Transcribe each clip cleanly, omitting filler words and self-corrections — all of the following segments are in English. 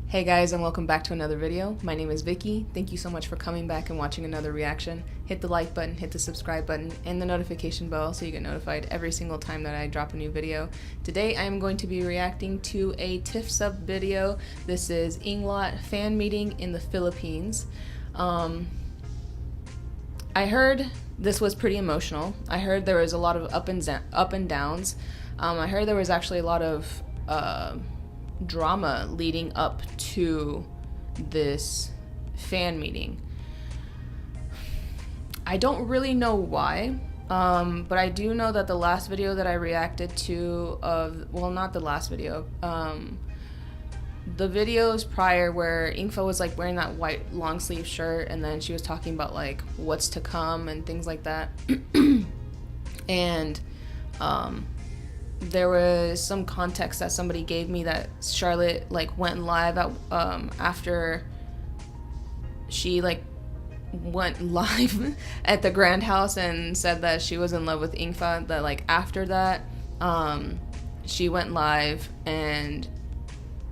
Hey guys, and welcome back to another video. My name is Vicky. Thank you so much for coming back and watching another reaction. Hit the like button, hit the subscribe button, and the notification bell so you get notified every single time that I drop a new video. Today I am going to be reacting to a Tiff sub video. This is Englot fan meeting in the Philippines. I heard this was pretty emotional. I heard there was a lot of up and downs. I heard there was actually a lot of drama leading up to this fan meeting. I don't really know why, but I do know that the last video that I reacted to not the last video, the videos prior where Ingfa was like wearing that white long sleeve shirt and then she was talking about like what's to come and things like that. And there was some context that somebody gave me that Charlotte like went live at, after she like went live at the Grand House and said that she was in love with Ingfa. That like after that, she went live, and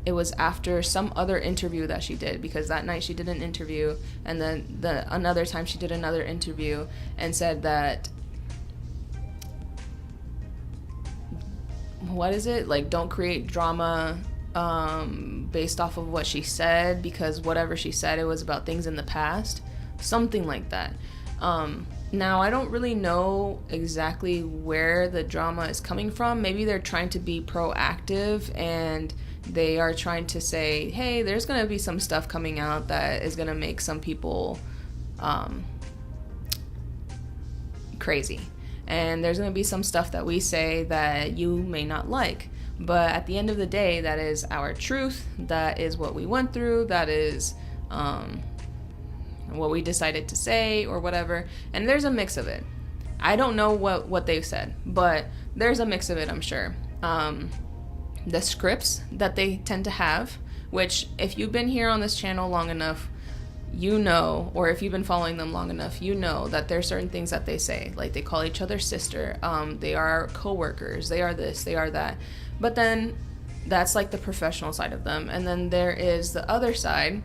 it was after some other interview that she did, because that night she did an interview, and then another time she did another interview and said that, what is it, like, don't create drama based off of what she said, because whatever she said, it was about things in the past, something like that. Now I don't really know exactly where the drama is coming from. Maybe they're trying to be proactive and they are trying to say, hey, there's gonna be some stuff coming out that is gonna make some people crazy. And there's going to be some stuff that we say that you may not like. But at the end of the day, that is our truth. That is what we went through. That is what we decided to say or whatever. And there's a mix of it. I don't know what they've said, but there's a mix of it, I'm sure. The scripts that they tend to have, which if you've been here on this channel long enough, you know, or if you've been following them long enough, you know that there's certain things that they say, like they call each other sister, they are co-workers, they are this, they are that. But then that's like the professional side of them, and then there is the other side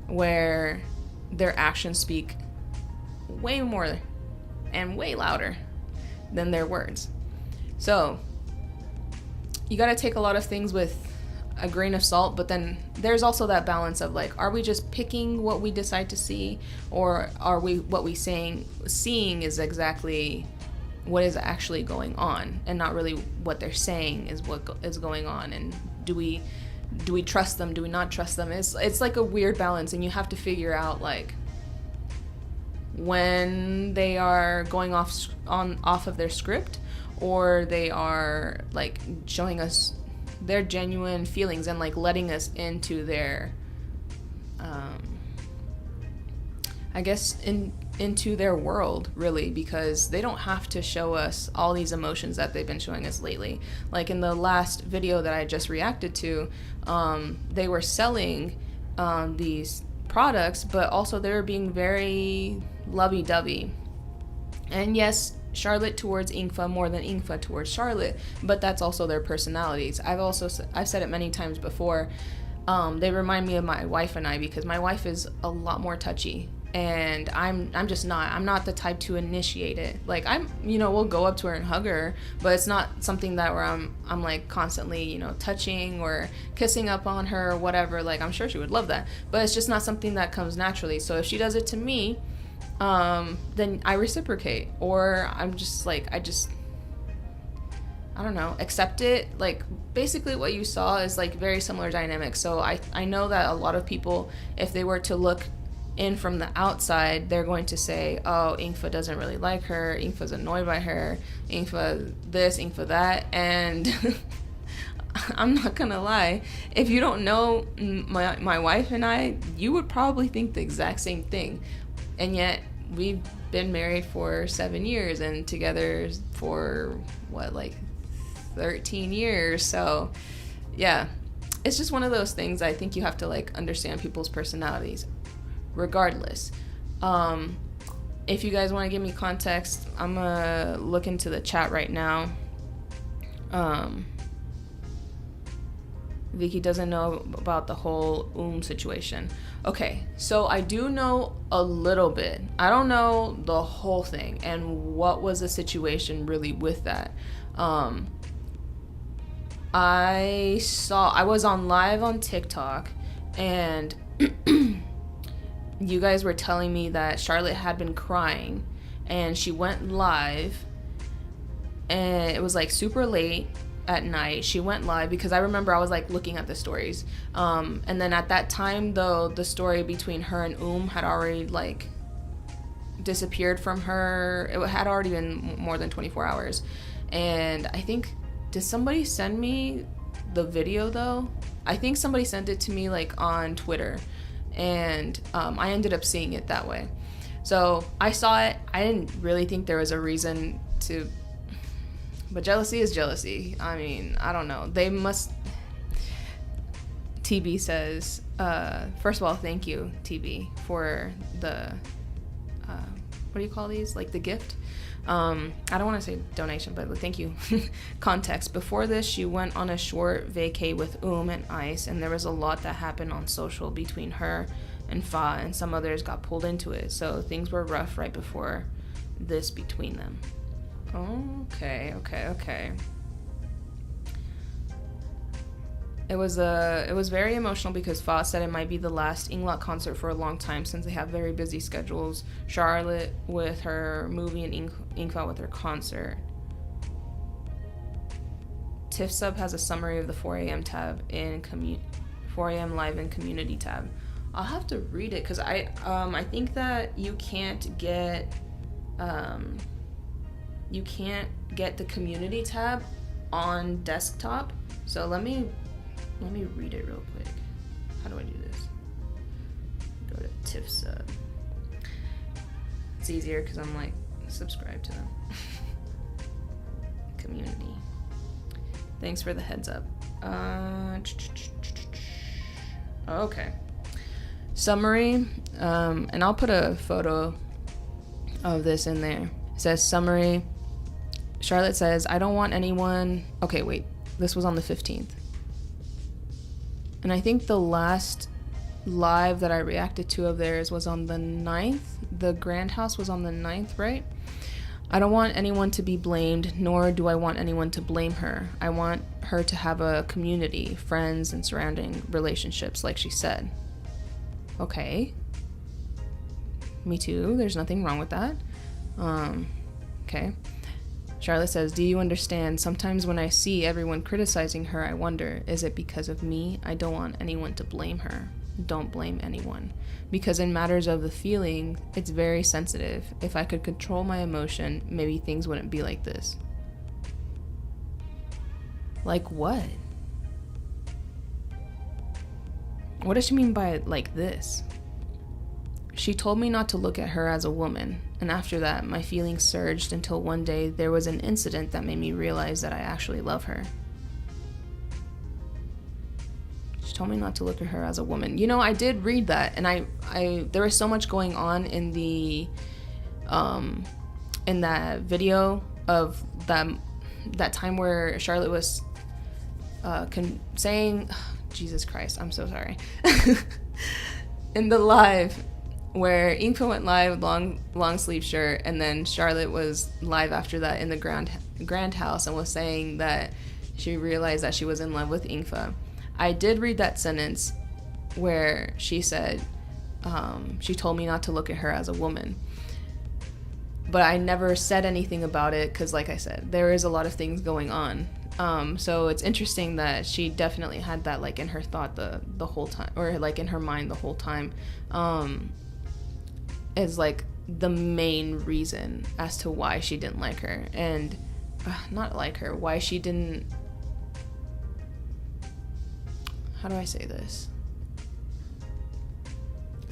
where their actions speak way more and way louder than their words. So you got to take a lot of things with a grain of salt, but then there's also that balance of like, are we just picking what we decide to see, or are we seeing is exactly what is actually going on, and not really what they're saying is what is going on? And do we trust them, do we not trust them? It's like a weird balance, and you have to figure out like when they are going off of their script, or they are like showing us their genuine feelings and like letting us into their I guess into their world, really, because they don't have to show us all these emotions that they've been showing us lately. Like in the last video that I just reacted to, they were selling these products, but also they were being very lovey-dovey. And yes, Charlotte towards Ingfa more than Ingfa towards Charlotte, but that's also their personalities. I've said it many times before. They remind me of my wife and I, because my wife is a lot more touchy, and I'm not the type to initiate it. Like we'll go up to her and hug her, but it's not something that where I'm like constantly, touching or kissing up on her or whatever. Like, I'm sure she would love that, but it's just not something that comes naturally. So if she does it to me, then I reciprocate, or I'm just like, I don't know, accept it. Like, basically what you saw is like very similar dynamics. So I know that a lot of people, if they were to look in from the outside, they're going to say, oh, Ingfa doesn't really like her, Ingfa's annoyed by her, Ingfa this, Ingfa that. And I'm not gonna lie, if you don't know my wife and I, you would probably think the exact same thing. And yet we've been married for 7 years and together for what, like 13 years. So yeah, it's just one of those things. I think you have to like understand people's personalities regardless. If you guys want to give me context, I'm gonna look into the chat right now. Vicky doesn't know about the whole situation. Okay, so I do know a little bit. I don't know the whole thing and what was the situation really with that. I was on live on TikTok, and you guys were telling me that Charlotte had been crying, and she went live, and it was like super late at night. She went live because I remember I was like looking at the stories, and then at that time though, the story between her and had already like disappeared from her. It had already been more than 24 hours, and I think, did somebody send me the video though? I think somebody sent it to me like on Twitter, and I ended up seeing it that way. So I saw it. I didn't really think there was a reason to, but jealousy is jealousy. I mean, I don't know. They must. TB says, first of all, thank you, TB, for the, what do you call these? Like the gift? I don't want to say donation, but thank you. Context. Before this, she went on a short vacay with and Ice, and there was a lot that happened on social between her and Fa, and some others got pulled into it. So things were rough right before this between them. Okay. It was very emotional because Fa said it might be the last Englot concert for a long time since they have very busy schedules. Charlotte with her movie and Ingfa with her concert. Tiff Sub has a summary of the 4 a.m. tab in 4 a.m. live in community tab. I'll have to read it because I think that you can't get the community tab on desktop. So let me read it real quick. How do I do this? Go to Tiff Sub. It's easier because I'm like subscribed to them. Community. Thanks for the heads up. Okay. Summary. And I'll put a photo of this in there. It says summary. Charlotte says, I don't want anyone. Okay, wait. This was on the 15th. And I think the last live that I reacted to of theirs was on the 9th. The Grand House was on the 9th, right? I don't want anyone to be blamed, nor do I want anyone to blame her. I want her to have a community, friends, and surrounding relationships, like she said. Okay. Me too. There's nothing wrong with that. Okay. Charlotte says, do you understand? Sometimes when I see everyone criticizing her, I wonder, is it because of me? I don't want anyone to blame her. Don't blame anyone. Because in matters of the feeling, it's very sensitive. If I could control my emotion, maybe things wouldn't be like this. Like what? What does she mean by like this? She told me not to look at her as a woman, and after that, my feelings surged until one day there was an incident that made me realize that I actually love her. She told me not to look at her as a woman. You know, I did read that, and I there was so much going on in the in that video of that time where Charlotte was saying, Jesus Christ, I'm so sorry. In the live where Ingfa went live with long sleeve shirt, and then Charlotte was live after that in the grand house and was saying that she realized that she was in love with Ingfa. I did read that sentence where she said, she told me not to look at her as a woman. But I never said anything about it because, like I said, there is a lot of things going on. So it's interesting that she definitely had that like in her thought the whole time, or like in her mind the whole time, is like the main reason as to why she didn't like her, and not like her, why she didn't, how do I say this?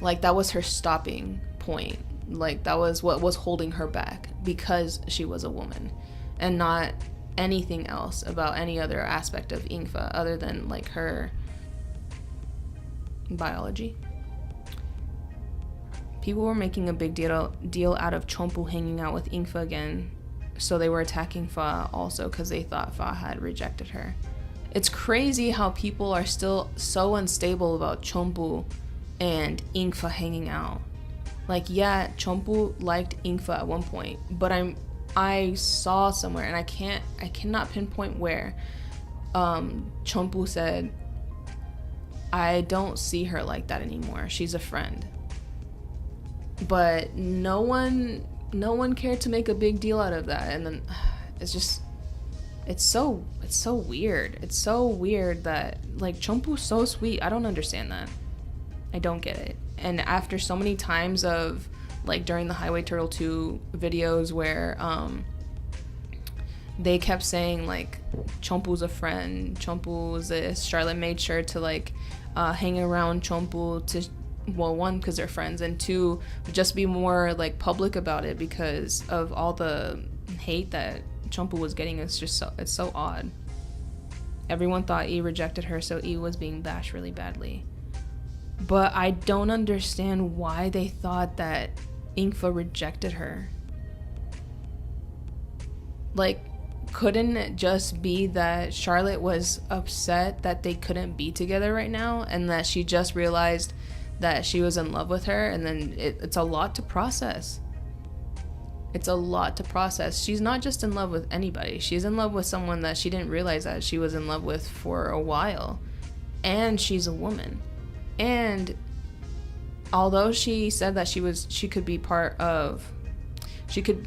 Like that was her stopping point. Like that was what was holding her back, because she was a woman, and not anything else about any other aspect of Ingfa other than like her biology. People were making a big deal out of Chompu hanging out with Ingfa again, so they were attacking Fa also because they thought Fa had rejected her. It's crazy how people are still so unstable about Chompu and Ingfa hanging out. Like, yeah, Chompu liked Ingfa at one point, but I saw somewhere, and I cannot pinpoint where, Chompu said, I don't see her like that anymore. She's a friend. But no one cared to make a big deal out of that. And then it's so weird. It's so weird that, like, Chompu's so sweet. I don't understand that. I don't get it. And after so many times of, like, during the Highway Turtle 2 videos where they kept saying, like, Chompu's a friend, Chompu's this, Charlotte made sure to, like, hang around Chompu to, well, one, because they're friends, and two, just be more, like, public about it because of all the hate that Chompu was getting. It's so odd. Everyone thought E rejected her, so E was being bashed really badly. But I don't understand why they thought that Ingfa rejected her. Like, couldn't it just be that Charlotte was upset that they couldn't be together right now, and that she just realized that she was in love with her, and then it's a lot to process. It's a lot to process. She's not just in love with anybody. She's in love with someone that she didn't realize that she was in love with for a while. And she's a woman. And although she said that she could be part of, she could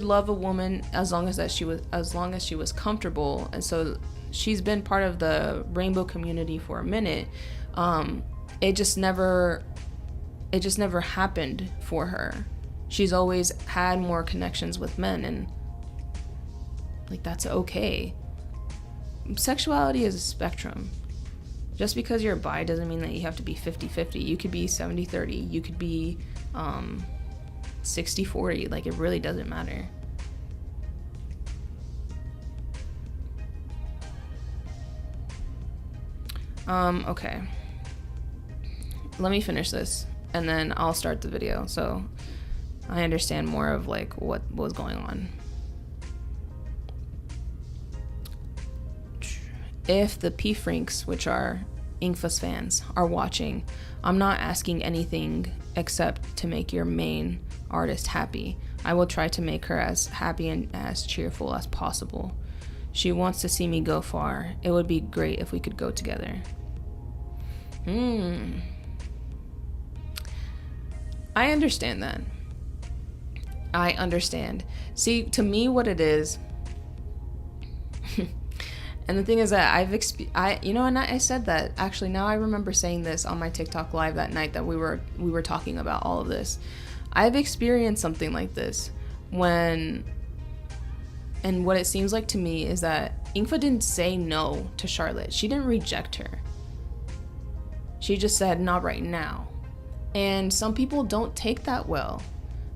love a woman as long as she was comfortable. And so she's been part of the rainbow community for a minute. It just never happened for her. She's always had more connections with men, and, like, that's okay. Sexuality is a spectrum. Just because you're bi doesn't mean that you have to be 50-50. You could be 70-30. You could be 60-40. Like, it really doesn't matter. Okay. Let me finish this, and then I'll start the video, so I understand more of, like, what was going on. If the P-Frinks, which are Ingfa's fans, are watching, I'm not asking anything except to make your main artist happy. I will try to make her as happy and as cheerful as possible. She wants to see me go far. It would be great if we could go together. I understand that. I understand. See, to me, what it is, and the thing is that I said that, actually, now I remember saying this on my TikTok live that night that we were talking about all of this. I've experienced something like this and what it seems like to me is that Ingfa didn't say no to Charlotte. She didn't reject her. She just said, not right now. And some people don't take that well,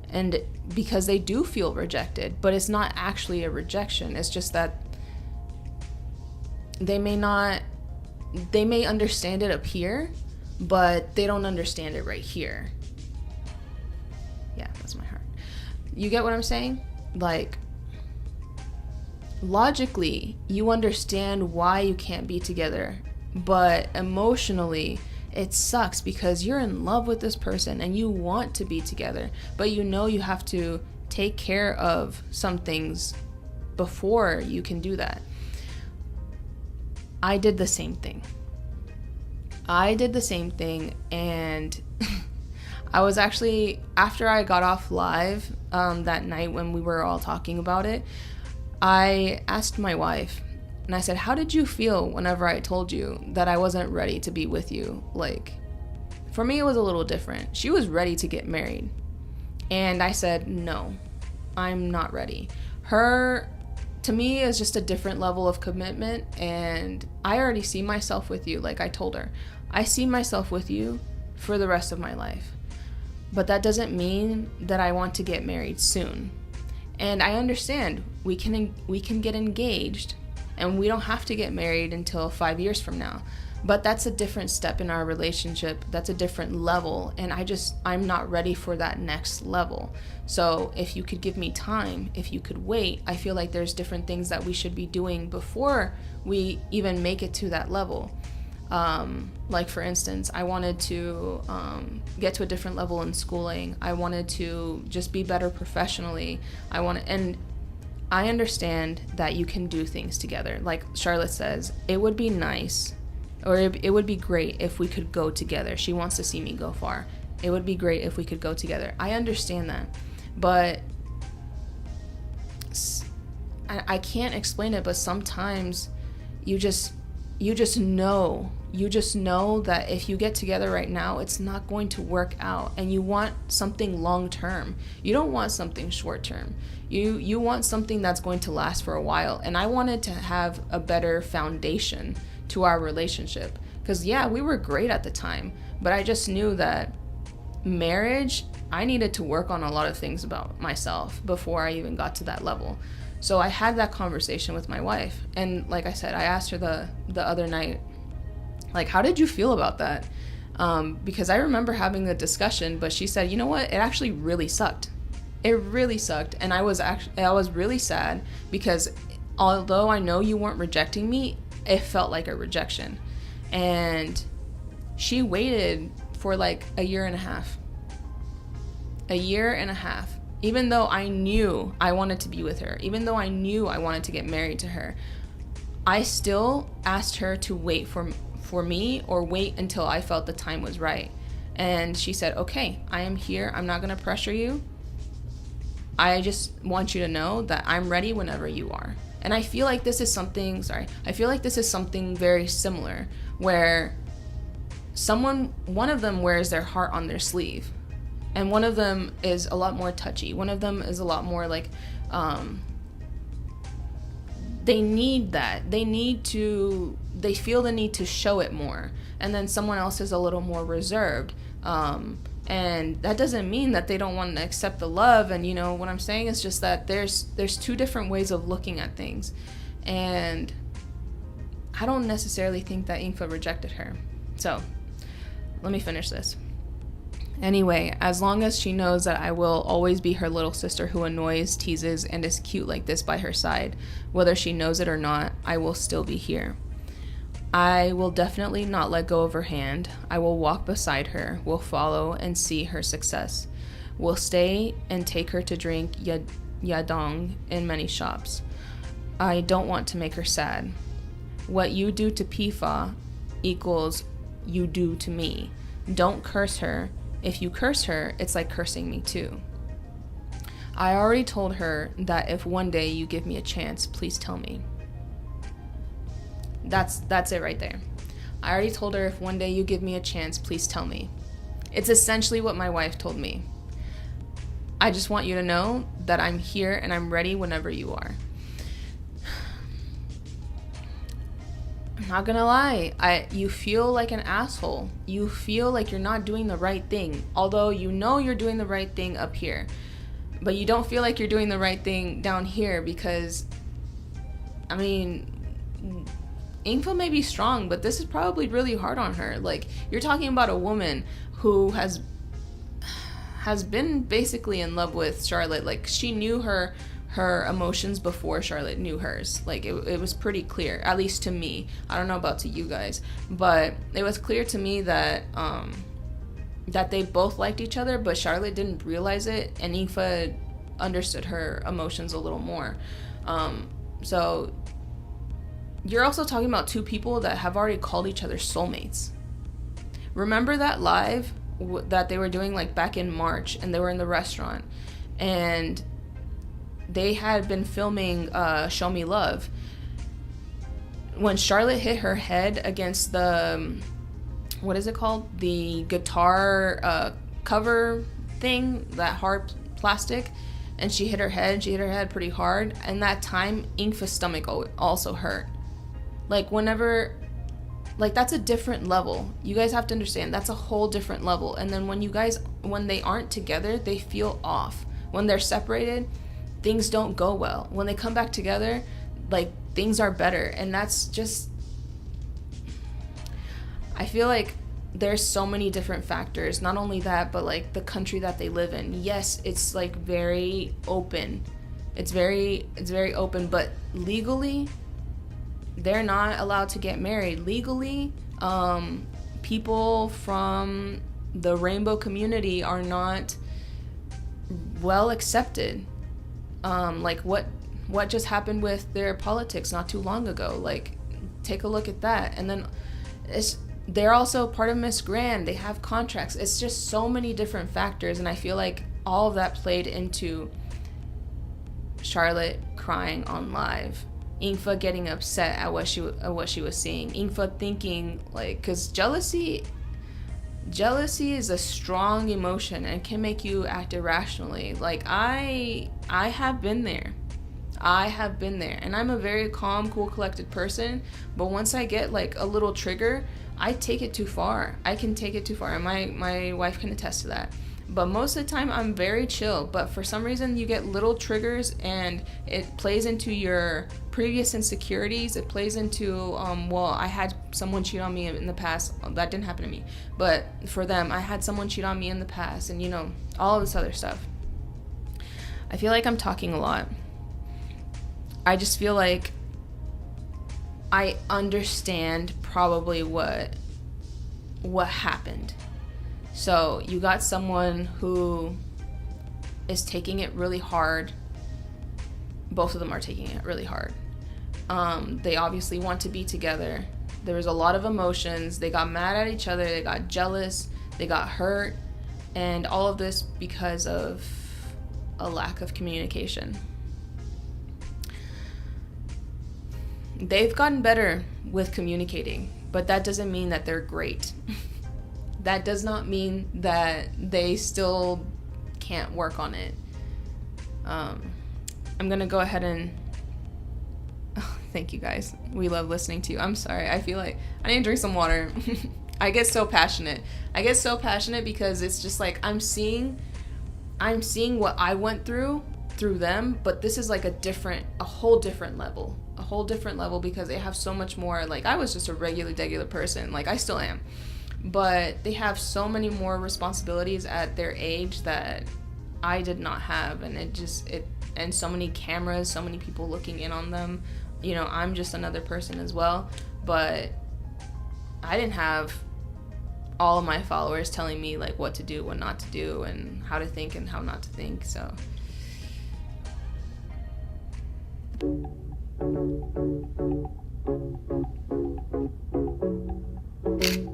and because they do feel rejected, but it's not actually a rejection. It's just that they may understand it up here, but they don't understand it right here. Yeah, that's my heart. You get what I'm saying? Like, logically, you understand why you can't be together, but emotionally, it sucks because you're in love with this person and you want to be together, but you know you have to take care of some things before you can do that. I did the same thing. And I was actually, after I got off live that night when we were all talking about it, I asked my wife, and I said, how did you feel whenever I told you that I wasn't ready to be with you? Like, for me, it was a little different. She was ready to get married. And I said, no, I'm not ready. Her, to me, is just a different level of commitment. And I already see myself with you. Like I told her, I see myself with you for the rest of my life. But that doesn't mean that I want to get married soon. And I understand we can get engaged, and we don't have to get married until 5 years from now. But that's a different step in our relationship. That's a different level. And I'm not ready for that next level. So if you could give me time, if you could wait, I feel like there's different things that we should be doing before we even make it to that level. Like for instance, I wanted to get to a different level in schooling. I wanted to just be better professionally. And I understand that you can do things together. Like Charlotte says, it would be nice, or it would be great if we could go together. She wants to see me go far. It would be great if we could go together. I understand that, but I can't explain it, but sometimes you just know that if you get together right now, it's not going to work out, and you want something long term. You don't want something short term. You want something that's going to last for a while. And I wanted to have a better foundation to our relationship, because yeah, we were great at the time, but I just knew that marriage, I needed to work on a lot of things about myself before I even got to that level. So I had that conversation with my wife, and like I said, I asked her the other night, like, how did you feel about that? Because I remember having the discussion, but she said, you know what, it actually really sucked. It really sucked. And I was really sad, because although I know you weren't rejecting me, it felt like a rejection. And she waited for like a year and a half. Even though I knew I wanted to be with her, even though I knew I wanted to get married to her, I still asked her to wait for me, or wait until I felt the time was right. And she said, okay, I am here. I'm not going to pressure you. I just want you to know that I'm ready whenever you are. And I feel like this is something very similar, where one of them wears their heart on their sleeve, and one of them is a lot more touchy. One of them is a lot more like, they need that. They feel the need to show it more. And then someone else is a little more reserved. And that doesn't mean that they don't want to accept the love. And you know what I'm saying is just that there's two different ways of looking at things. And I don't necessarily think that Englot rejected her. So let me finish this. Anyway, as long as she knows that I will always be her little sister who annoys, teases, and is cute like this by her side, whether she knows it or not, I will still be here. I will definitely not let go of her hand. I will walk beside her, will follow and see her success. Will stay and take her to drink yadong in many shops. I don't want to make her sad. What you do to Pifa equals you do to me. Don't curse her. If you curse her, it's like cursing me too. I already told her that if one day you give me a chance, please tell me. That's it right there. I already told her, if one day you give me a chance, please tell me. It's essentially what my wife told me. I just want you to know that I'm here and I'm ready whenever you are. I'm not gonna lie, you feel like an asshole. You feel like you're not doing the right thing, although you know you're doing the right thing up here. But you don't feel like you're doing the right thing down here, because, I mean, Englot may be strong, but this is probably really hard on her. Like, you're talking about a woman who has been basically in love with Charlotte. Like, she knew her emotions before Charlotte knew hers. Like, it was pretty clear, at least to me. I don't know about to you guys, but it was clear to me that that they both liked each other, but Charlotte didn't realize it, and Englot understood her emotions a little more. So you're also talking about two people that have already called each other soulmates. Remember that live that they were doing like back in March, and they were in the restaurant, and they had been filming Show Me Love. When Charlotte hit her head against the, what is it called? The guitar cover thing, that hard plastic, and she hit her head pretty hard. And that time, Englot's stomach also hurt. Like, whenever, like, that's a different level. You guys have to understand, that's a whole different level. And then when they aren't together, they feel off. When they're separated, things don't go well. When they come back together, like, things are better. And that's just, I feel like there's so many different factors. Not only that, but like the country that they live in. Yes, it's like very open. It's very open, but legally they're not allowed to get married. Legally, people from the rainbow community are not well accepted. Like what just happened with their politics not too long ago. Like, take a look at that. And then they're also part of Miss Grand. They have contracts. It's just so many different factors, and I feel like all of that played into Charlotte crying on live. Ingfa getting upset at what she was seeing. Ingfa thinking, like, because jealousy is a strong emotion and can make you act irrationally. Like, I have been there. And I'm a very calm, cool, collected person, but once I get like a little trigger, I take it too far. I can take it too far, and my wife can attest to that. But most of the time I'm very chill, but for some reason you get little triggers and it plays into your previous insecurities. It plays into, well, I had someone cheat on me in the past. That didn't happen to me, but for them, I had someone cheat on me in the past, and you know, all of this other stuff. I feel like I'm talking a lot. I just feel like I understand probably what happened. So you got someone who is taking it really hard. Both of them are taking it really hard. They obviously want to be together. There was a lot of emotions. They got mad at each other. They got jealous. They got hurt. And all of this because of a lack of communication. They've gotten better with communicating, but that doesn't mean that they're great. That does not mean that they still can't work on it. I'm gonna go ahead and thank you guys. We love listening to you. I'm sorry. I feel like I need to drink some water. I get so passionate. Because it's just like I'm seeing what I went through them, but this is like a whole different level because they have so much more. Like, I was just a regular person, like I still am, but they have so many more responsibilities at their age that I did not have, and and so many cameras, so many people looking in on them. You know, I'm just another person as well, but I didn't have all of my followers telling me like what to do, what not to do, and how to think and how not to think. So okay.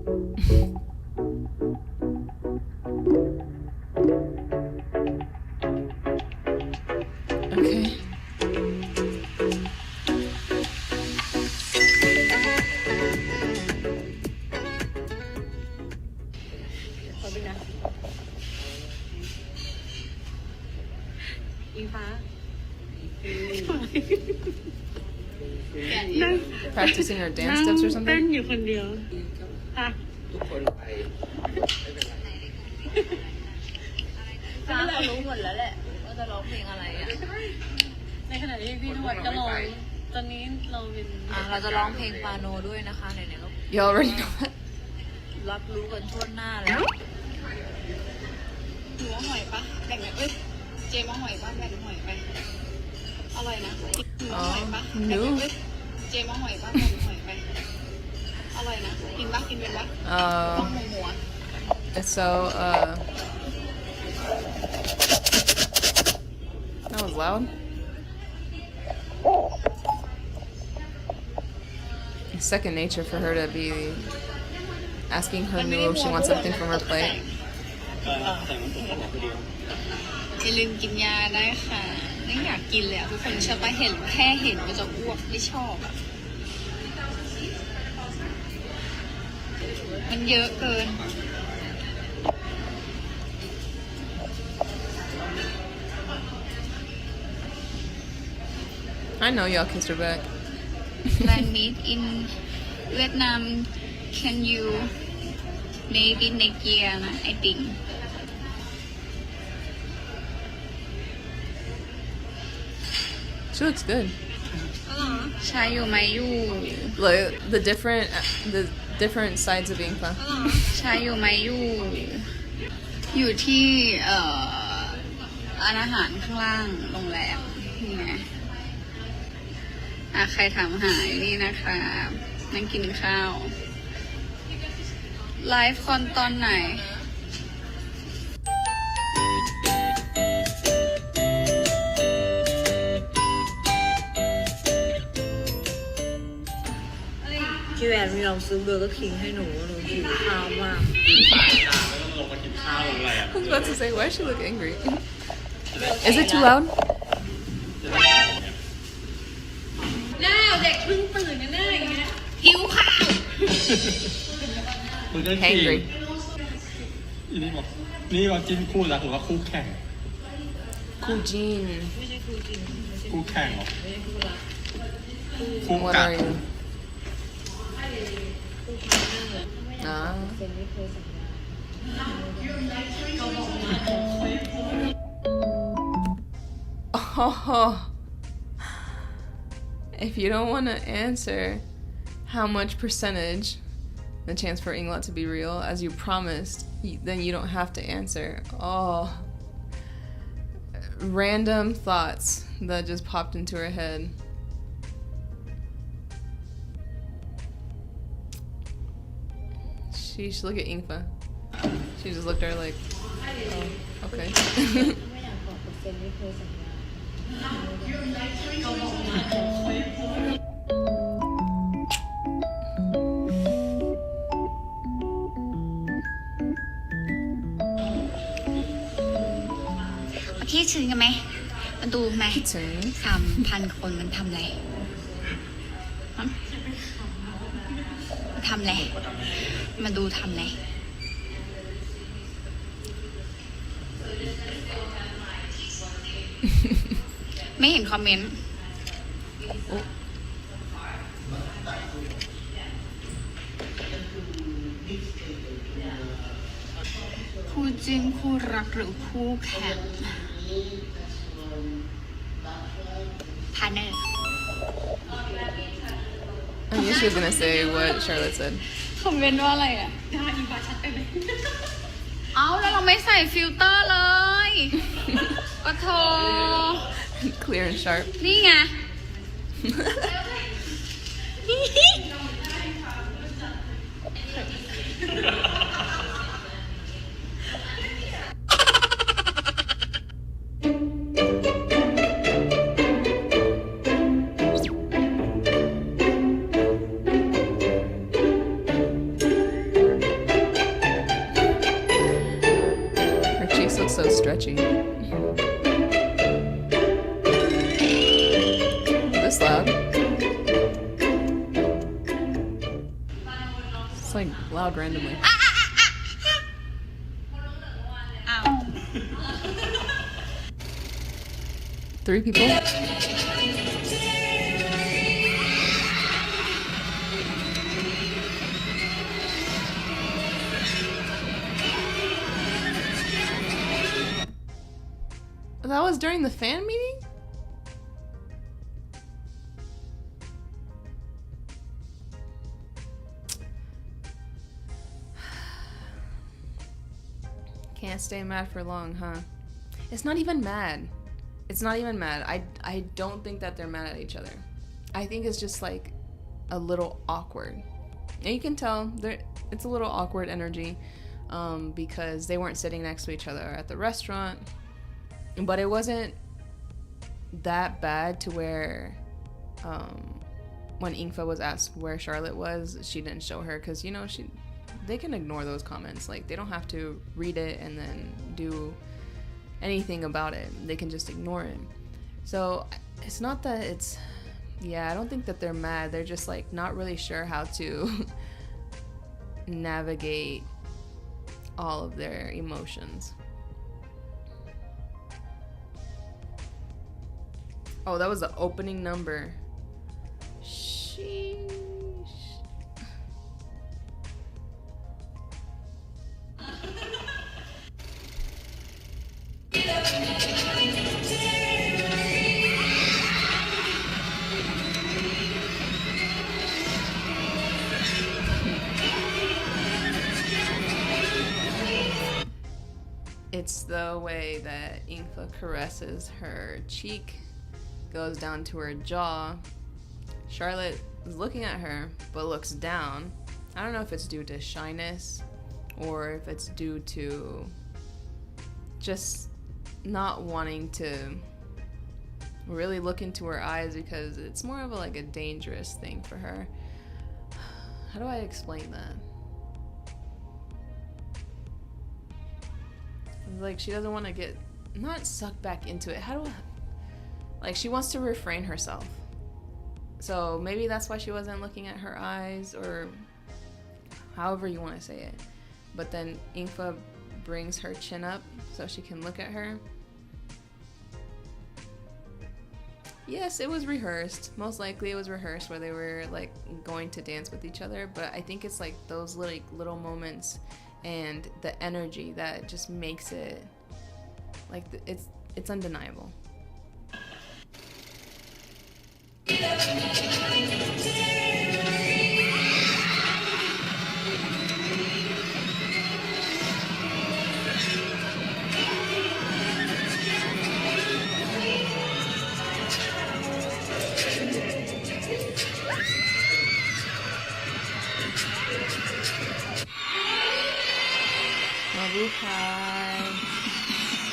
Practicing her dance steps or something? อยู่คนเดียวอ่ะทุกคนไปฟ้าเขารู้หมดแล้วแหละว่าจะร้องเพลงอะไรอ่ะในขณะที่พี่นวัดก็ร้องตอนนี้เราเป็นเราจะร้องเพลงปาโนด้วยนะคะไหนๆก็ You already know that รับรู้กันทั่วหน้าแล้วหนูว่าหอยปะแบ่งแบบเจมว่าหอยปะแบ่งหอยไปอร่อยนะหนูว่าหอยปะแบ่งแบบเจมว่าหอยปะแบ่งหอยไปอร่อยนะกินปะกินเป็นปะต้องหมูSo that was loud. It's second nature for her to be asking her new if she wants something from her plate. อย่าลืมกินยาได้ค่ะไม่อยากกินเลยทุกคนชอบไปแค่เห็นก็จะอ้วกไม่ชอบอ่ะมันเยอะเกินI know y'all kissed her back. Fan meet in Vietnam. Can you maybe next year? I think. She looks good. ใช่อยู่ไหมอยู่ Look, the different sides of Ingfa. ใช้อยู่ไหมอยู่ที่ร้านอาหารข้างล่างโรงแรมนี่ไงใครถามหาอยู่นี่นะคะนั่งกินข้าวไลฟ์คอนตอนไหนพี่แวนมีลองซื้อเบอร์เกอร์คิงให้หนูหิวข้าวมาก I was about to say, why does she look angry? Is it too loud? หน้าเด็กเพิ่งตื่นหน้าอย่างเงี้ยหิวข้าว Hangry. นี่บอกจิ้นคู่แล้วหรือว่าคู่แข่ง Kujin. คู่แข่งเหรอคู่ What กัด are you? Ah. Oh. If you don't want to answer how much percentage the chance for Englot to be real, as you promised, then you don't have to answer. Oh. Random thoughts that just popped into her head. Sheesh, look at Ingfa. She just looked at her like, oh, okay. คิดถึงกันไหมมาดูไหม ถึง 3,000 คนมันทำอะไรทำอะไรมาดูทำอะไรไม่เห็นคอมเมนต์คู่จิ้นคู่รักหรือคู่แข่งพาร์เนอร์ I knew she was gonna say what Charlotte said. คอมเมนต์ว่าอะไรอ่ะได้อีบาชัดไปไหมเอาแล้วเราไม่ใส่ฟิลเตอร์เลยก็โทร Clear and sharp. นี่ไง Her cheeks look so stretchy. This loud. It's like loud randomly. อ้าว 3 people? That was during the fan meeting? Can't stay mad for long, huh? It's not even mad. It's not even mad. I don't think that they're mad at each other. I think it's just like a little awkward. And you can tell it's a little awkward energy because they weren't sitting next to each other at the restaurant. But it wasn't that bad to where when Ingfa was asked where Charlotte was, she didn't show her because, you know, they can ignore those comments. Like, they don't have to read it and then do anything about it. They can just ignore it. So it's not that it's, yeah, I don't think that they're mad. They're just like not really sure how to navigate all of their emotions. Oh, that was the opening number. Sheesh. It's the way that Infa caresses her cheek, goes down to her jaw. Charlotte is looking at her, but looks down. I don't know if it's due to shyness or if it's due to just not wanting to really look into her eyes, because it's more of a dangerous thing for her. How do I explain that? She doesn't want to get, not sucked back into it. How do I, she wants to refrain herself. So maybe that's why she wasn't looking at her eyes, or however you want to say it. But then Infa brings her chin up so she can look at her. Yes, it was rehearsed. Most likely it was rehearsed where they were going to dance with each other, but I think it's those little moments and the energy that just makes it it's undeniable.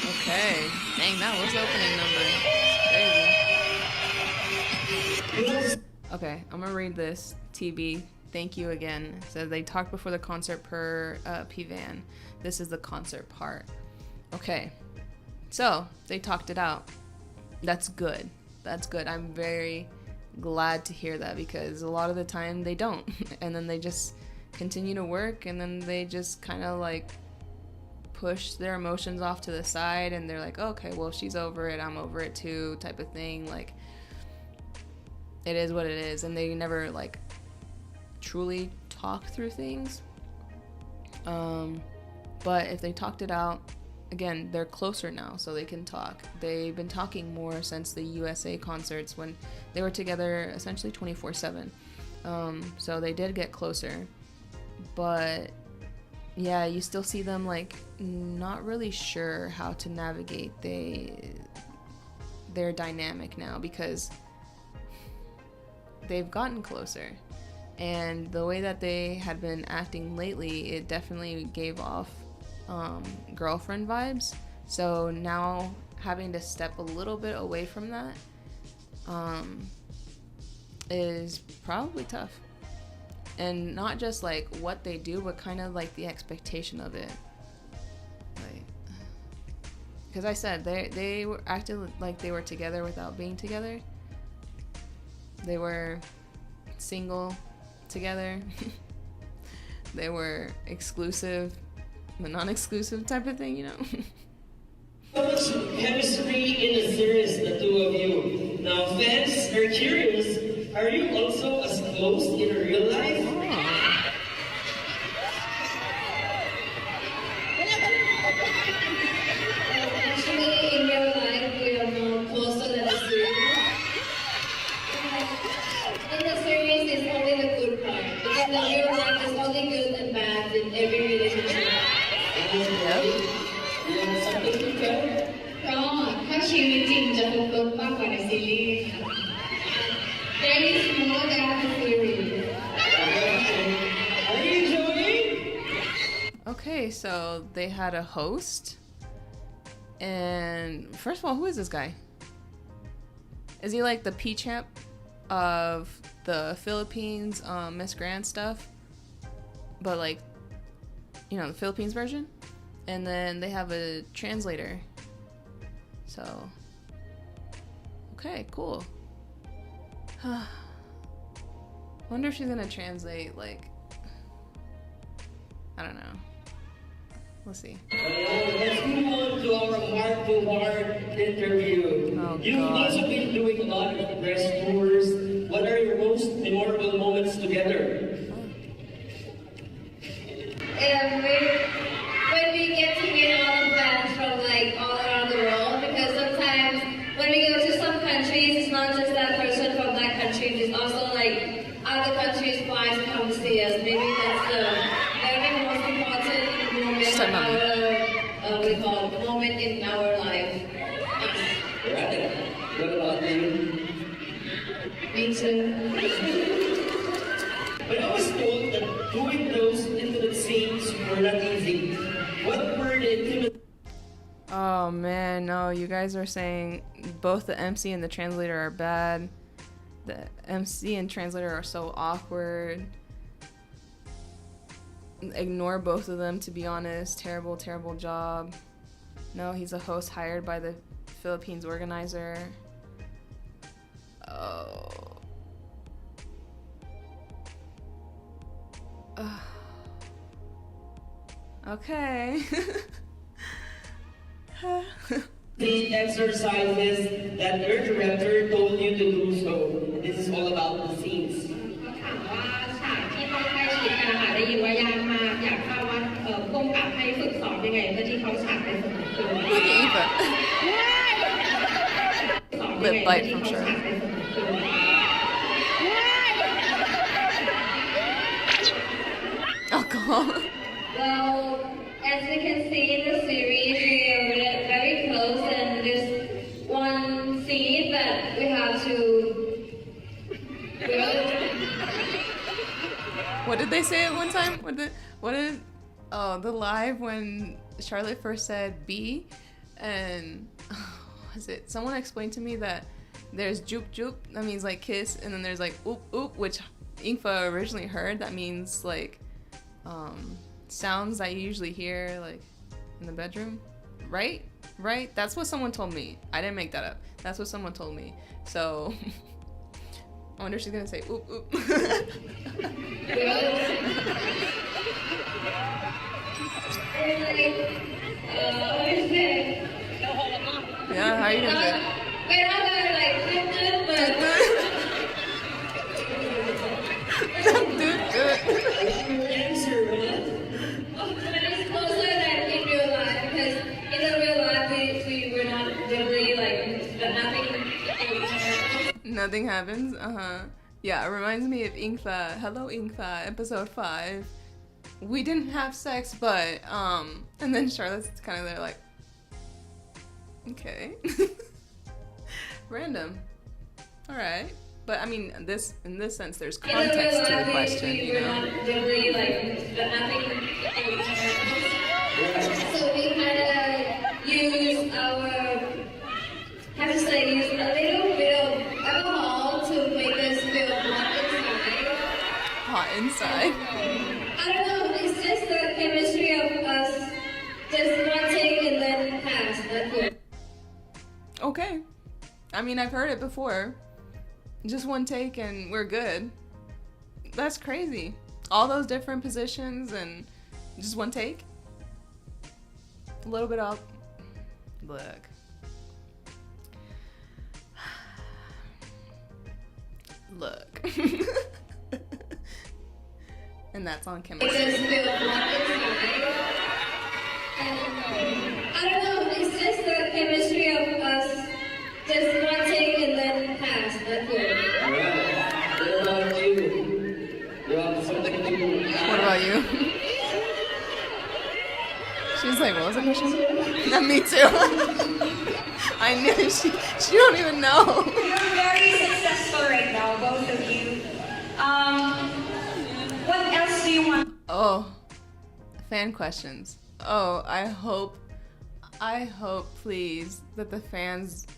Okay. Dang, that was the opening number. Crazy. Okay, I'm gonna read this. TB, thank you again. It says they talked before the concert per P-Van. This is the concert part. Okay, so they talked it out. That's good. That's good. I'm very glad to hear that, because a lot of the time they don't. And then they just continue to work, and then they just kind of push their emotions off to the side, and they're like, okay, well, she's over it, I'm over it too, type of thing. It is what it is, and they never truly talk through things. But if they talked it out, again, they're closer now, so they can talk. They've been talking more since the USA concerts, when they were together essentially 24/7. So they did get closer, but yeah, you still see them not really sure how to navigate their dynamic now, because they've gotten closer, and the way that they had been acting lately, it definitely gave off girlfriend vibes. So now having to step a little bit away from that is probably tough. And not just what they do, but kind of the expectation of it. Because I said they were acting like they were together without being together. They were single together. They were exclusive but non-exclusive type of thing, So much chemistry in the series, the two of you. Now, fans are curious. Are you also as close in real life? Actually, in real life, we are more closer than the series. In the series, it's only the good part. But in the real life, there's only good and bad in every relationship. Yeah, something to tell? ก็ถ้าชีวิตจริงจะครบรสมากกว่าในซีรีส์ค่ะ There is more than the series. Are you enjoying? Okay, so they had a host. And first of all, who is this guy? Is he the P-champ of the Philippines Miss Grand stuff? But the Philippines version? And then they have a translator. So, okay, cool. Wonder if she's gonna translate I don't know. We'll see. Let's move on to our heart-to-heart interview. Oh, You've God. also been doing a lot of press tours. What are your most memorable moments together? When we get to meet a lot of fans from all around the world, because sometimes when we go to some countries, it's not just that person from that country, it's also other countries fly to come to see us. Maybe that's the very most important moment Stop, of Mommy. our we call moment in our life. Right. What about you? Me too. But I was told that doing those intimate scenes were not easy. What were the intimate? Oh man, no, you guys are saying both the MC and the translator are bad. The MC and translator are so awkward. Ignore both of them, to be honest. Terrible, terrible job. No, he's a host hired by the Philippines organizer. Oh. Okay. The exercises that your director told you to do so. This is all about the scenes. ถามว่าฉากที่ต้องใกล้ชิดกันนะคะได้ยินว่ายากมากอยากทราบว่าผู้กำกับให้ฝึกสอนยังไงเพื่อที่เขาฉากเป็นสมบูรณ์ Look at Eva. สอนยัง Lip ไง bite เพื่อ from ที่เขา sure. ฉากเป็นสมบูรณ์ Alcohol. Well, as we can see in the series, we are very close, and there's one scene that we have to. What did they say at one time? Oh, the live when Charlotte first said B, and was it someone explained to me that there's jup jup, that means like kiss, and then there's like oop oop, which Ingfa originally heard, that means like sounds that you usually hear like in the bedroom, right? That's what someone told me. I didn't make that up. That's what someone told me. So I wonder if she's gonna say oop oop. Yeah, how are you gonna do it? We're not gonna like but Answer, what? but it's closer than in real life because in the real life we were not really like nothing. Nothing happens. Yeah, it reminds me of Ingfa. Hello Ingfa, episode 5. We didn't have sex, but and then Charlotte's kind of there like, okay. Random. All right. But I mean, in this sense, there's context to the question, you know. Really like nothing. So we kind of use our, how to say, use a little bit of alcohol to make us feel hot inside. Hot inside. I don't know. It's just the chemistry of us. Just one take and then pass. That's it. Okay. I mean, I've heard it before. Just one take and we're good. That's crazy. All those different positions and just one take? A little bit up. Look. Look. And that's on It chemistry. just feels hot inside. And I don't know. It's just the chemistry of us. Just one take and then pass. That's it. Alright. What about you? You have something to do. What about you? She's like, what was the question? Not me too. I knew she don't even know. You're very successful right now, both of you. What else do you want? Oh, fan questions. Oh, I hope please that the fans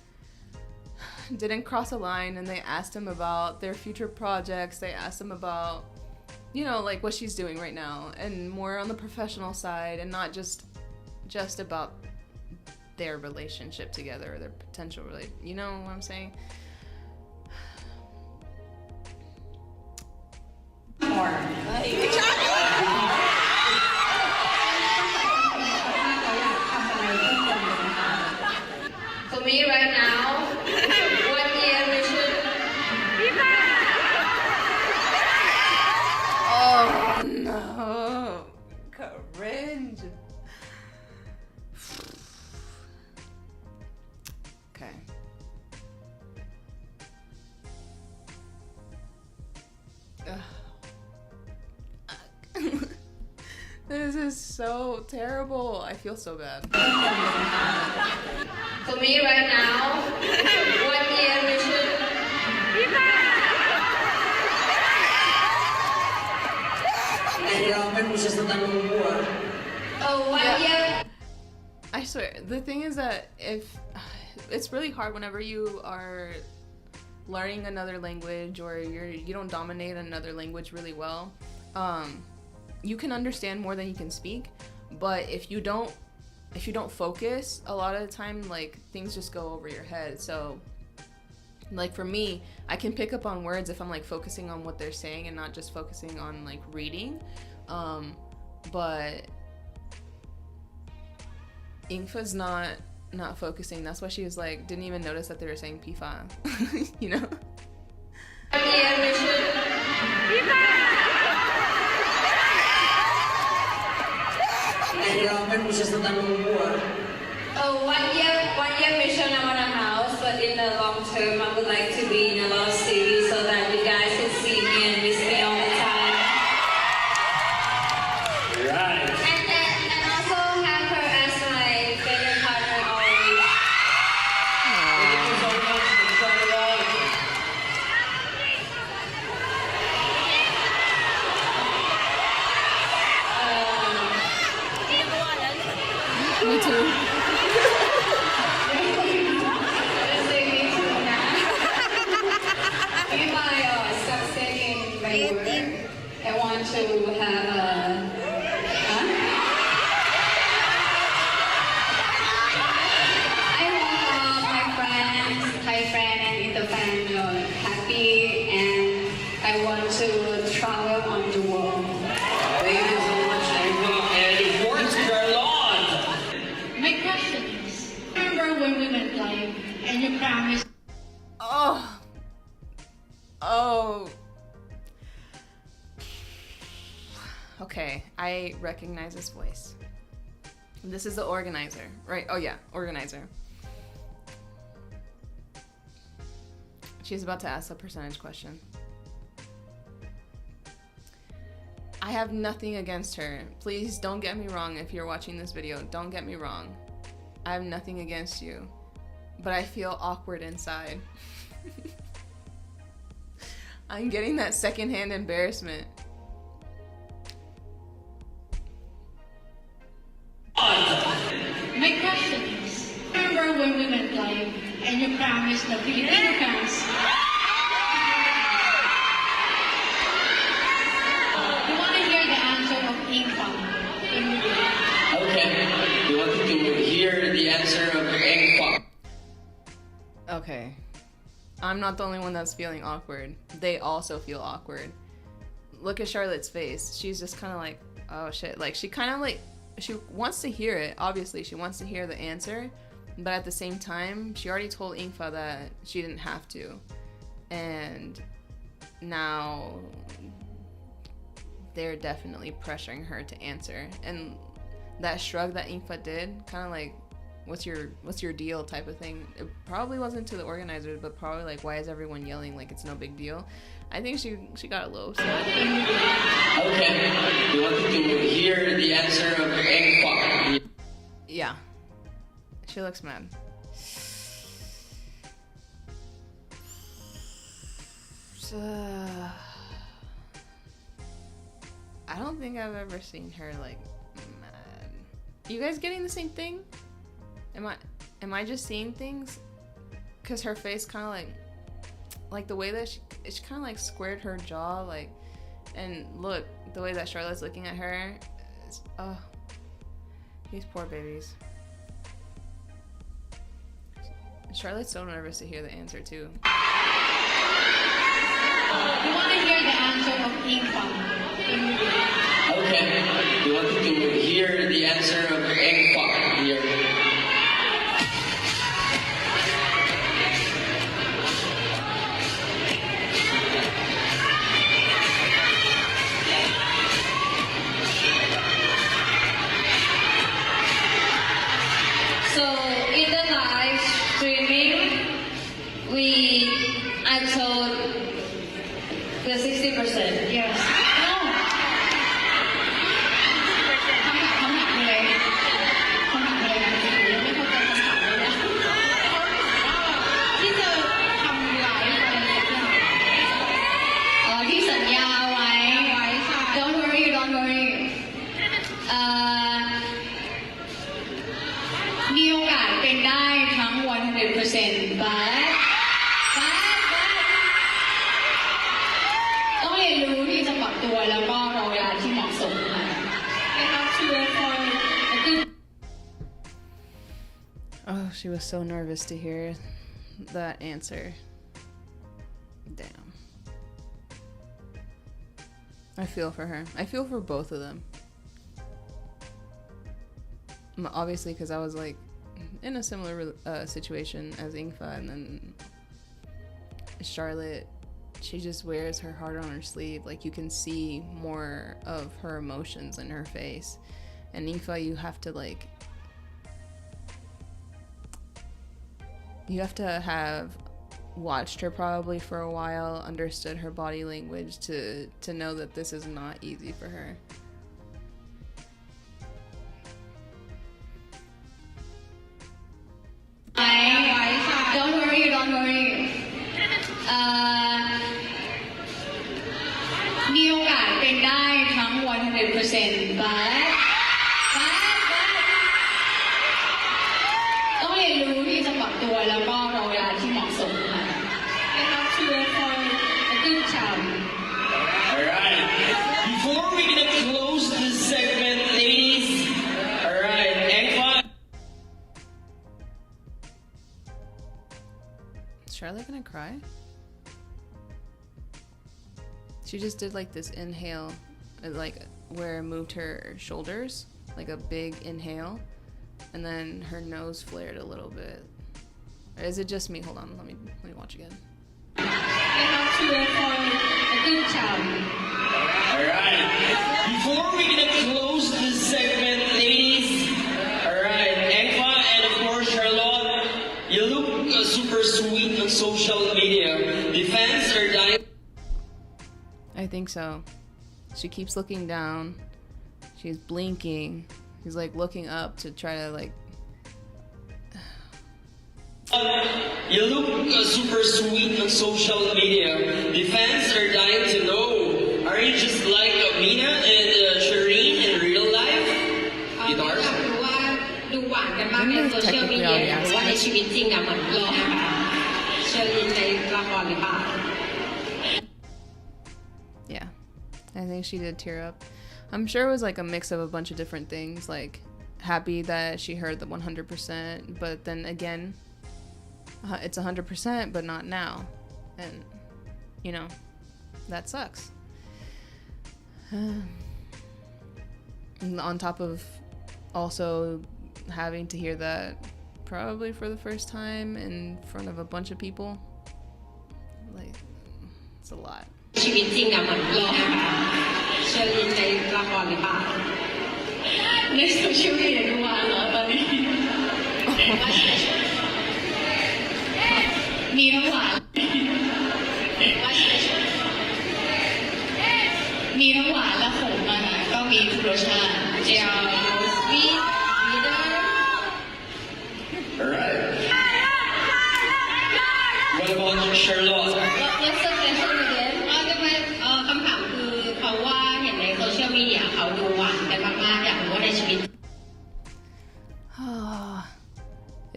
didn't cross a line and they asked him about their future projects. They asked him about, you know, like what she's doing right now and more on the professional side and not just about their relationship together or their potential you know what I'm saying? More. For me right now, 1 year mission. Oh no. Cringe. Okay. Ugh. This is so terrible. I feel so bad. For me right now, 1 year mission. Nahirapan mo siya sa tanong mo ah. Oh, 1 year. I swear, the thing is that it's really hard whenever you are learning another language or you don't dominate another language really well. You can understand more than you can speak, but if you don't focus, a lot of the time like things just go over your head. So like for me, I can pick up on words if I'm like focusing on what they're saying and not just focusing on like reading. But Ingfa's not focusing. That's why she was like, didn't even notice that they were saying Pifa. You know? Nahirapan mo siya sa tanong mo ah. Oh, 1 year mission I want a house, but in the long term I would like to be in a lot of cities so that you guys can see me and miss me all the time. Right. And also have her as my favorite partner always. Thank you so much for starting off. Me too. If I succeed in my work, I want to have a. I want my friends, Thai friend, and in the family happy, and I want to travel on the world. Thank you so much, Englot. And of course, your Lord. My question is, remember when we went live and you promised? Oh. Okay, I recognize this voice. This is the organizer, right? Oh yeah, organizer. She's about to ask a percentage question. I have nothing against her. Please don't get me wrong if you're watching this video. Don't get me wrong. I have nothing against you. But I feel awkward inside. I'm getting that secondhand embarrassment. My question is, remember when we went live and you promised the Filipino fans? You want to hear the answer of Ingfa. Okay. You want to hear the answer of Englot. Okay. I'm not the only one that's feeling awkward. They also feel awkward. Look at Charlotte's face. She's just kind of like, oh shit. Like, she kind of like, she wants to hear it. Obviously, she wants to hear the answer. But at the same time, she already told Ingfa that she didn't have to. And now they're definitely pressuring her to answer. And that shrug that Ingfa did, kind of like, what's your deal type of thing. It probably wasn't to the organizers, but probably like, why is everyone yelling like it's no big deal? I think she got a little upset. Okay. You want to hear the answer of Englot. Yeah. She looks mad. I don't think I've ever seen her like mad. You guys getting the same thing? Am I just seeing things? Cause her face kind of like the way that she kind of like squared her jaw, like, and look, the way that Charlotte's looking at her, these poor babies. Charlotte's so nervous to hear the answer too. You want to hear the answer of Ingfa. Okay. You want to hear the answer of Englot here. So in the live streaming, I told the 60%. Yes. No. Oh, she was so nervous to hear that answer. Damn. I feel for her. I feel for both of them. Obviously, because I was like in a similar situation as Ingfa, and then Charlotte, she just wears her heart on her sleeve. Like, you can see more of her emotions in her face. And Ingfa, you have to have watched her probably for a while, understood her body language to know that this is not easy for her. Don't worry. มีโอกาสเป็นได้ทั้ง 100% but ต้องเรียนรู้ที่จะปรับตัวแล้วก็รอเวลาที่เหมาะสมค่ะ You have to wait for a good time. Alright. Before we gonna close this segment, ladies. Alright, Englot. Is Charlotte gonna cry? She just did like this inhale, like where it moved her shoulders, like a big inhale, and then her nose flared a little bit. Or is it just me? Hold on, let me watch again. You have to wait for a good time. Alright. Before we gonna close this segment, ladies. Alright, Englot and of course Charlotte, you look super sweet on social media. The fans are dying. I think so. She keeps looking down. She's blinking. She's like looking up to try to like. You look super sweet on social media. The fans are dying to know. Are you just like Mina and Shireen in real life? Guitars? อยากรู้ว่าดูหวานกันมากในโซเชียลมีเดียหรือว่าในชีวิตจริงอะเหมือนพี่นะคะเชอรินในละครหรือเปล่า Yeah, I think she did tear up. I'm sure it was like a mix of a bunch of different things, like happy that she heard the 100%, but then again, it's 100%, but not now. And, you know, that sucks. And on top of also having to hear that probably for the first time in front of a bunch of people, like, it's a lot. ชีวิตจริงอะเหมือนพี่นะคะเชอรินในละครหรือเปล่าในโซเชียลมีเดียดูหวานเหรอตอนนี้มีทั้งหวานมีทั้งหวานและขมอะนะก็มีทุกรสชาติเจียวสวีทมีเดอร์ Alright. What about Charlotte? What's the question again? คำถามคือเขาว่าเห็นในโซเชียลมีเดียเขาดูหวานกันมากๆอยากรู้ว่าในชีวิต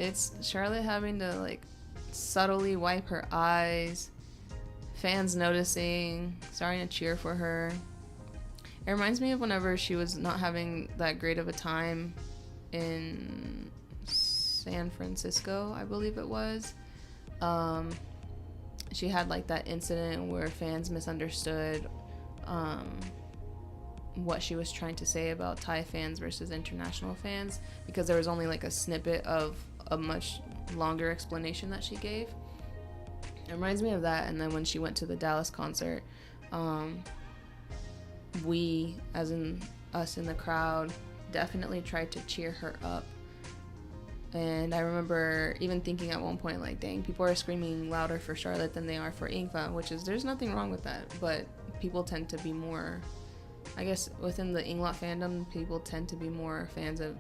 It's Charlotte having to like subtly wipe her eyes, fans noticing, starting to cheer for her. It reminds me of whenever she was not having that great of a time in San Francisco, I believe it was. She had like that incident where fans misunderstood what she was trying to say about Thai fans versus international fans, because there was only like a snippet of a much longer explanation that she gave. It reminds me of that. And then when she went to the Dallas concert, we, as in us in the crowd, definitely tried to cheer her up. And I remember even thinking at one point, like, dang, people are screaming louder for Charlotte than they are for Ingfa, which is, there's nothing wrong with that, but people tend to be more, I guess within the Englot fandom, people tend to be more fans of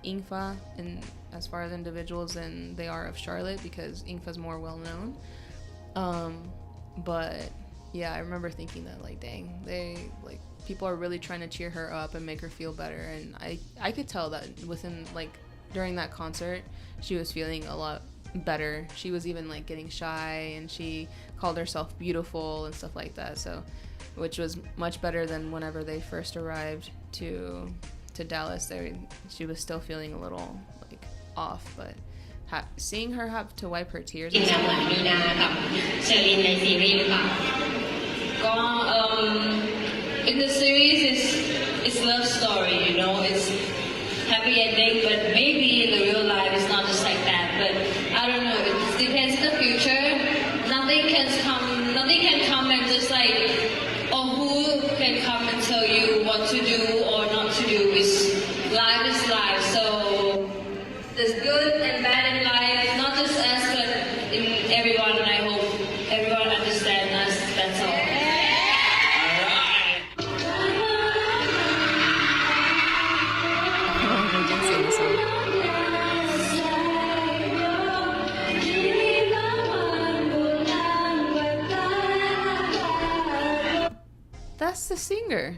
Ingfa and as far as individuals than they are of Charlotte, because Ingfa's more well known. But yeah, I remember thinking that, like, dang, they, like, people are really trying to cheer her up and make her feel better. And I could tell that within, like, during that concert, she was feeling a lot better. She was even like getting shy, and she called herself beautiful and stuff like that. So, which was much better than whenever they first arrived to Dallas. She was still feeling a little like off, but seeing her have to wipe her tears. จริงๆเหมือนมีนากับเชอรินในซีรีส์ค่ะก็in the series it's love story, you know, it's happy ending, but maybe in the real life it's not just like that. But I don't know, it depends in the future. Nothing can come and just like, or who can come and tell you what to do or not to do. Life is life. So there's good and bad in life, not just us, but in everyone. And I hope everyone understands us. That's all. That's the singer.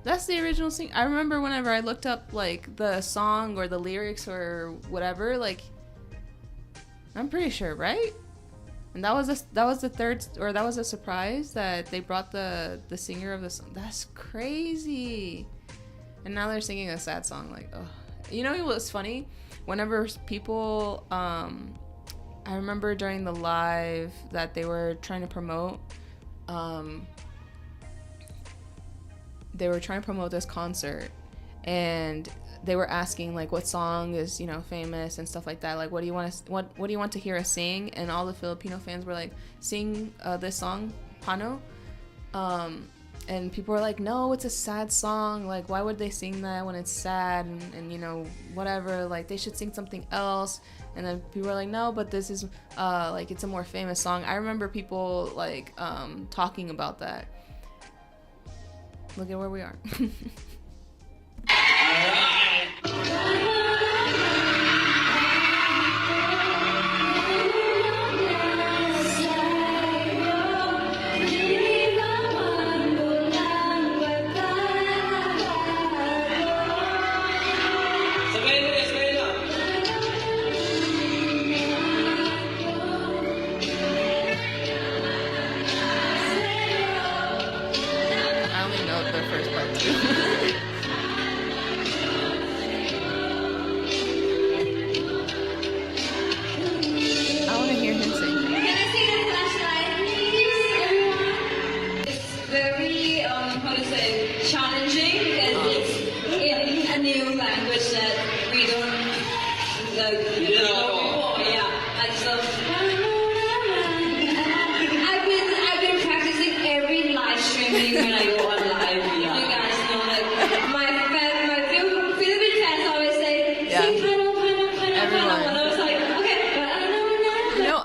That's the original singer. I remember whenever I looked up like the song or the lyrics or whatever, like I'm pretty sure, right? And that was the third, or that was a surprise that they brought the singer of the song. That's crazy. And now they're singing a sad song. Like, oh, you know what's funny? Whenever people, I remember during the live that they were trying to promote. They were trying to promote this concert, and they were asking like what song is, you know, famous and stuff like that. Like, what do you want to hear us sing? And all the Filipino fans were like, sing this song, Pano. And people were like, no, it's a sad song. Like, why would they sing that when it's sad and you know, whatever. Like, they should sing something else. And then people were like, no, but this is like, it's a more famous song. I remember people like talking about that. Look at where we are.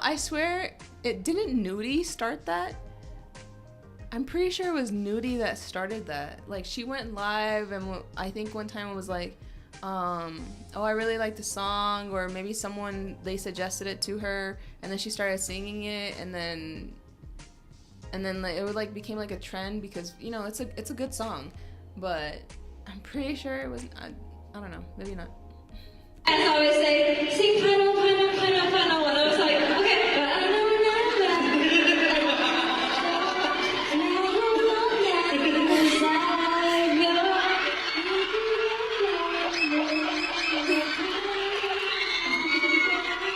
I swear, it didn't Nudie start that? I'm pretty sure it was Nudie that started that. Like, she went live, and I think one time it was like, oh, I really like the song, or maybe they suggested it to her, and then she started singing it, and then like, it would like became like a trend because, you know, it's a good song, but I'm pretty sure it was, I don't know, maybe not. As I always say, sing Pano, Pano, Pano, Pano, and I was like, okay, but I don't know.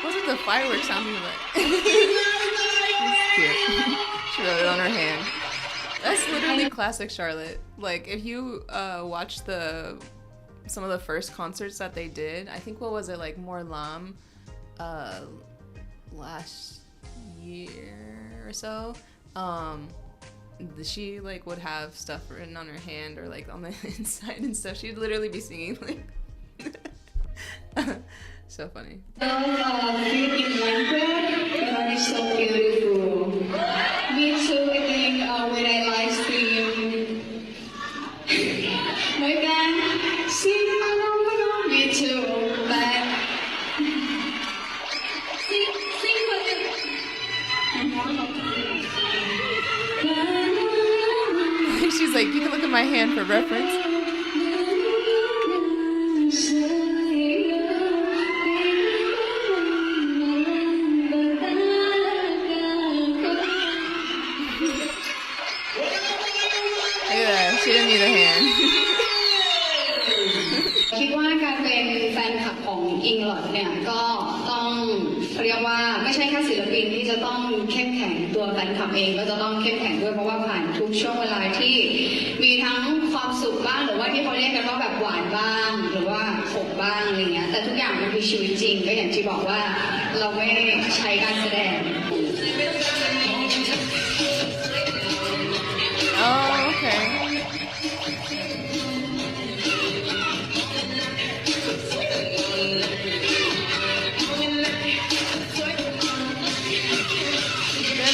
Wasn't the fireworks sounding like? Cute. She wrote it on her hand. That's literally classic Charlotte. Like, if you watch some of the first concerts that they did, I think, what was it, like More Lam last year or so, she like would have stuff written on her hand or like on the inside and stuff. She'd literally be singing like so funny. Philippine language, God is so beautiful. Me too, I think when I live stream my band sing along, me too, but sing for the She's like, you can look at my hand for reference. She didn't need a hand. คิดว่าการเป็นแฟนคลับของอิ อิงลอดเนี่ยก็ต้องเรียกว่าไม่ใช่แค่ศิลปินที่จะต้องเข้มแข็งตัวแฟนคลับเองก็จะต้องเข้มแข็งด้วยเพราะว่าผ่านทุกช่วงเวลาที่มีทั้งความสุขบ้างหรือว่าที่เขาเรียกกันว่าแบบหวานบ้างหรือว่าขมบ้างอะไรเงี้ยแต่ทุกอย่างมันคือชีวิตจริงก็อย่างที่บอกว่าเราไม่ใช้การแสดง Oh, okay.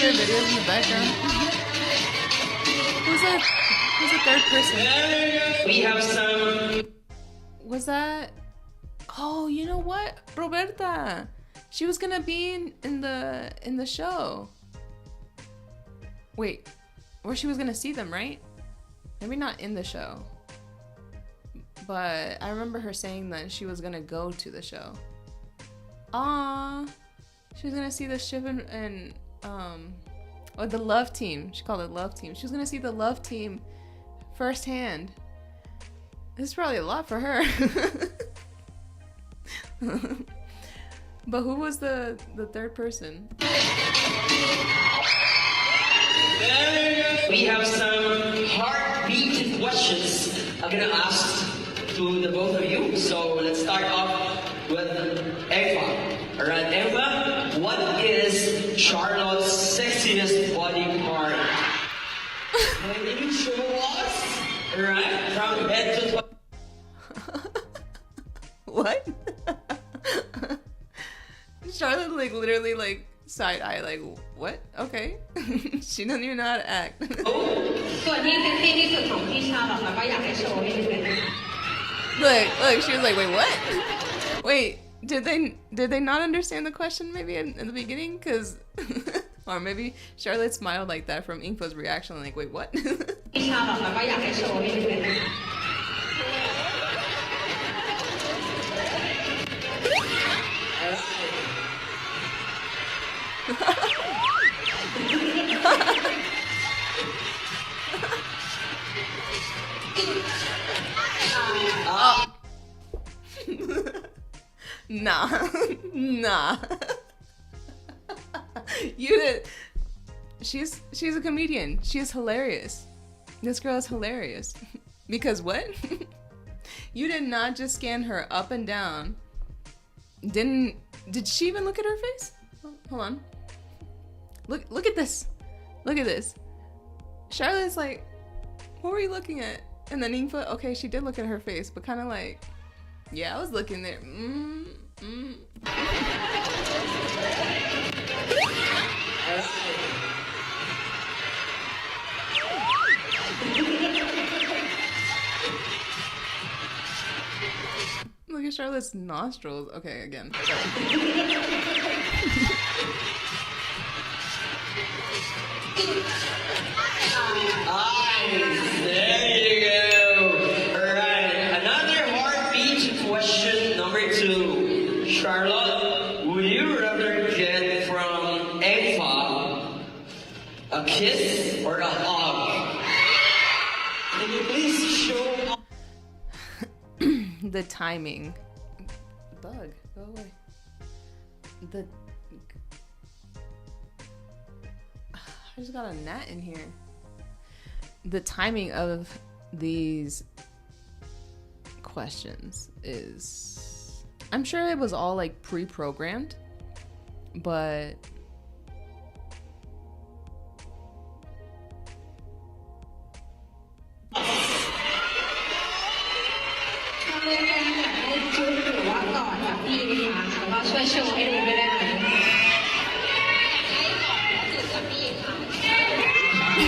Their videos in the background. Who's the third person? We have some. Was that? Oh, you know what? Roberta. She was gonna be in the show. Wait, or she was gonna see them, right? Maybe not in the show. But I remember her saying that she was gonna go to the show. Ah, she was gonna see the ship and or the love team. She called it love team. She was gonna see the love team firsthand. This is probably a lot for her. But who was the third person? We have some heartbeat questions I'm gonna ask to the both of you. So let's start off with Eva. Alright, Eva, what is Charlotte's sexiest body part? Can you show us? Alright, from head to toe. What? Charlotte literally side eye what? Okay. She doesn't even know how to act. ส่วนที่เซ็กซี่ที่สุดของพี่ชาลอตแล้วก็อยากให้โชว์ให้ดูเลยนะคะ Look, she was like, wait, what? Wait, did they not understand the question maybe in the beginning? Cause or maybe Charlotte smiled like that from Inkfo's reaction, like, wait, what? พี่ชาลอตแล้วก็อยากให้โชว์ให้ดูเลยนะคะ Nah. You did. She's a comedian. She's hilarious. This girl is hilarious. Because what? You did not just scan her up and down. Did she even look at her face? Hold on. Look at this. Look at this. Charlotte's like, what were you looking at? And then Inkfoot, okay, she did look at her face, but kind of like, yeah, I was looking there. Look at Charlotte's nostrils. Okay, again. There you go. Alright, another heartbeat question number 2. Charlotte, would you rather get from Eva a kiss or a hug? Can you please show The timing. Bug, go away. I just got a gnat in here. The timing of these questions is, I'm sure it was all like pre-programmed, but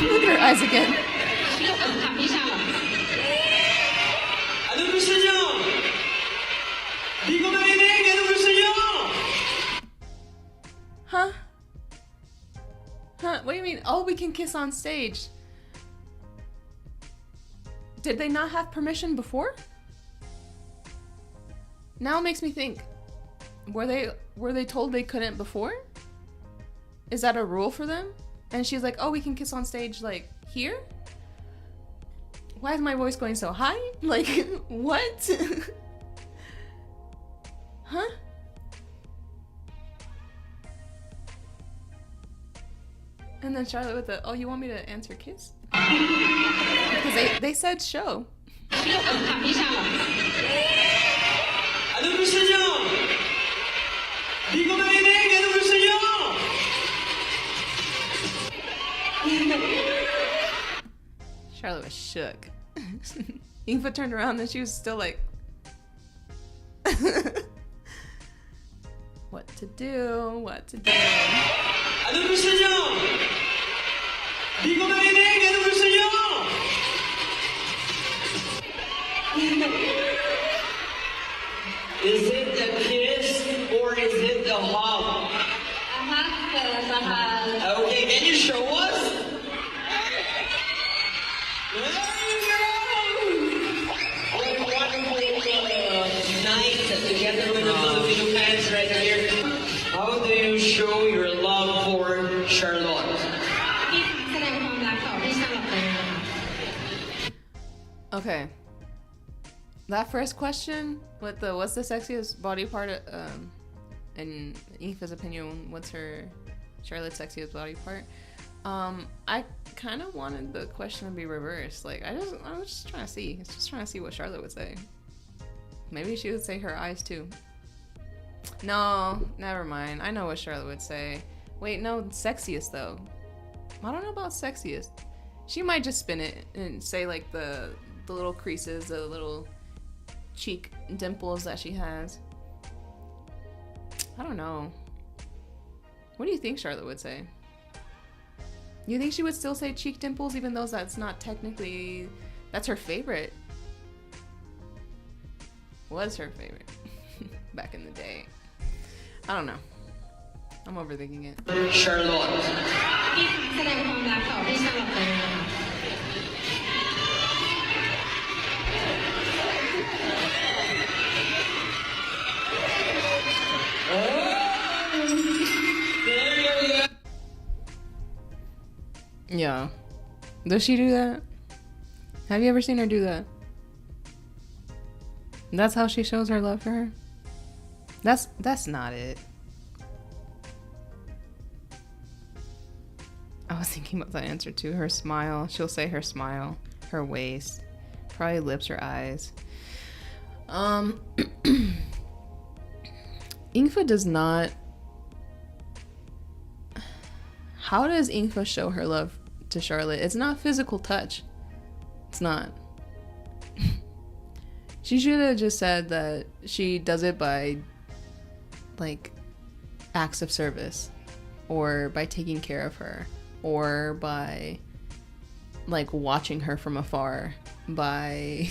look at her eyes again. Ano gusto niyo? Di ko marinig! Ano gusto niyo? Huh? What do you mean? Oh, we can kiss on stage. Did they not have permission before? Now it makes me think. Were they told they couldn't before? Is that a rule for them? And she's like, oh, we can kiss on stage, like, here? Why is my voice going so high? Like, what? Huh? And then Charlotte with the, oh, you want me to answer kiss? Because they said show. ถามพี่ชาลอต Ano gusto niyo? Di ko marinig! Ano gusto niyo? Charlotte was shook. Ingfa turned around and she was still like, what to do? What to do? Ano gusto niyo? Di ko marinig! Ano gusto niyo? Is it a kiss or is it a hug? Okay, can you show us? There you go! What a wonderful night together with the Filipino fans right here. How do you show your love for Charlotte? พี่แสดงความรักต่อพี่ชาลอตเลยนะคะ Okay. That first question with the what's the sexiest body part in Aoife's opinion, what's her Charlotte's sexiest body part? I kind of wanted the question to be reversed. Like I was just trying to see. It's just trying to see what Charlotte would say. Maybe she would say her eyes too. No, never mind. I know what Charlotte would say. Wait, no, sexiest though. I don't know about sexiest. She might just spin it and say like the little creases, the little cheek dimples that she has. I don't know. What do you think Charlotte would say? You think she would still say cheek dimples even though that's not technically, that's her favorite? Was her favorite back in the day. I don't know. I'm overthinking it. Charlotte. พี่แสดงความรักต่อพี่ชาลอตเลยนะคะ Yeah. Does she do that? Have you ever seen her do that? That's how she shows her love for her? That's not it. I was thinking about that answer too. Her smile. She'll say her smile. Her waist. Probably lips or eyes. Ingfa does not... How does Ingfa show her love to Charlotte? It's not physical touch. It's not. She should have just said that she does it by like acts of service, or by taking care of her, or by like watching her from afar, by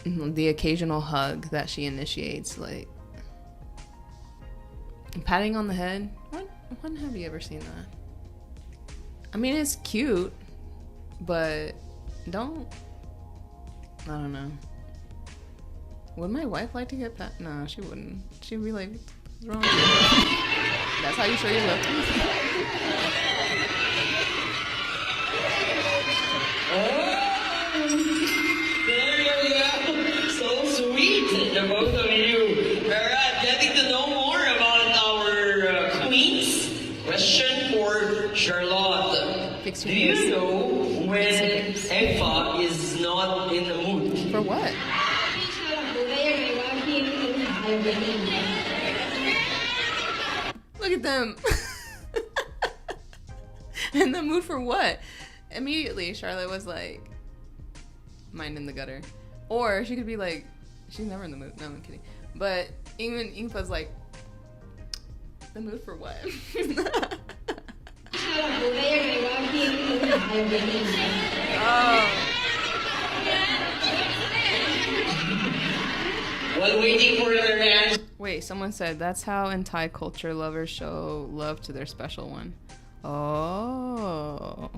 the occasional hug that she initiates, like patting on the head. When have you ever seen that? I mean, it's cute, but I don't know. Would my wife like to get pat? No, she wouldn't. She'd be like, what's wrong with you? That's how you show your love. There you go. So sweet, the both of you. Alright, getting to know more about our queens. Question for Charlotte. Fix Do your you ears. know when Enfa is not in the mood? For what? พี่ชาลอตรู้ได้ยังไงว่าพี่มีปัญหาอะไรแบบนี้ Look at them. In the mood for what? Immediately, Charlotte was like, mind in the gutter. Or she could be like, she's never in the mood. No, I'm kidding. But even Ingfa's like, the mood for what? ชาลอตรู้ได้ยังไงว่าพี่มีปัญหาอะไรแบบนี้ Oh. While waiting for their answer. Wait, someone said that's how in Thai culture lovers show love to their special one. Oh.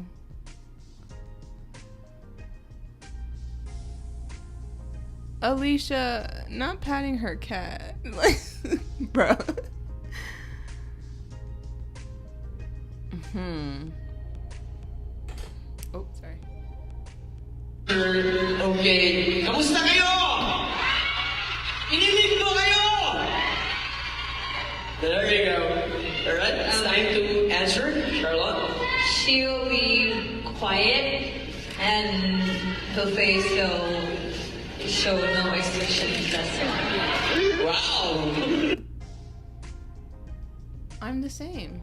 Alicia, not patting her cat. Like, bro. Oh, sorry. Okay, kamusta kayo? Inilig mo kayo? There you go. Alright, it's time to she'll be quiet and her face will show no expression. That's all. Wow. I'm the same.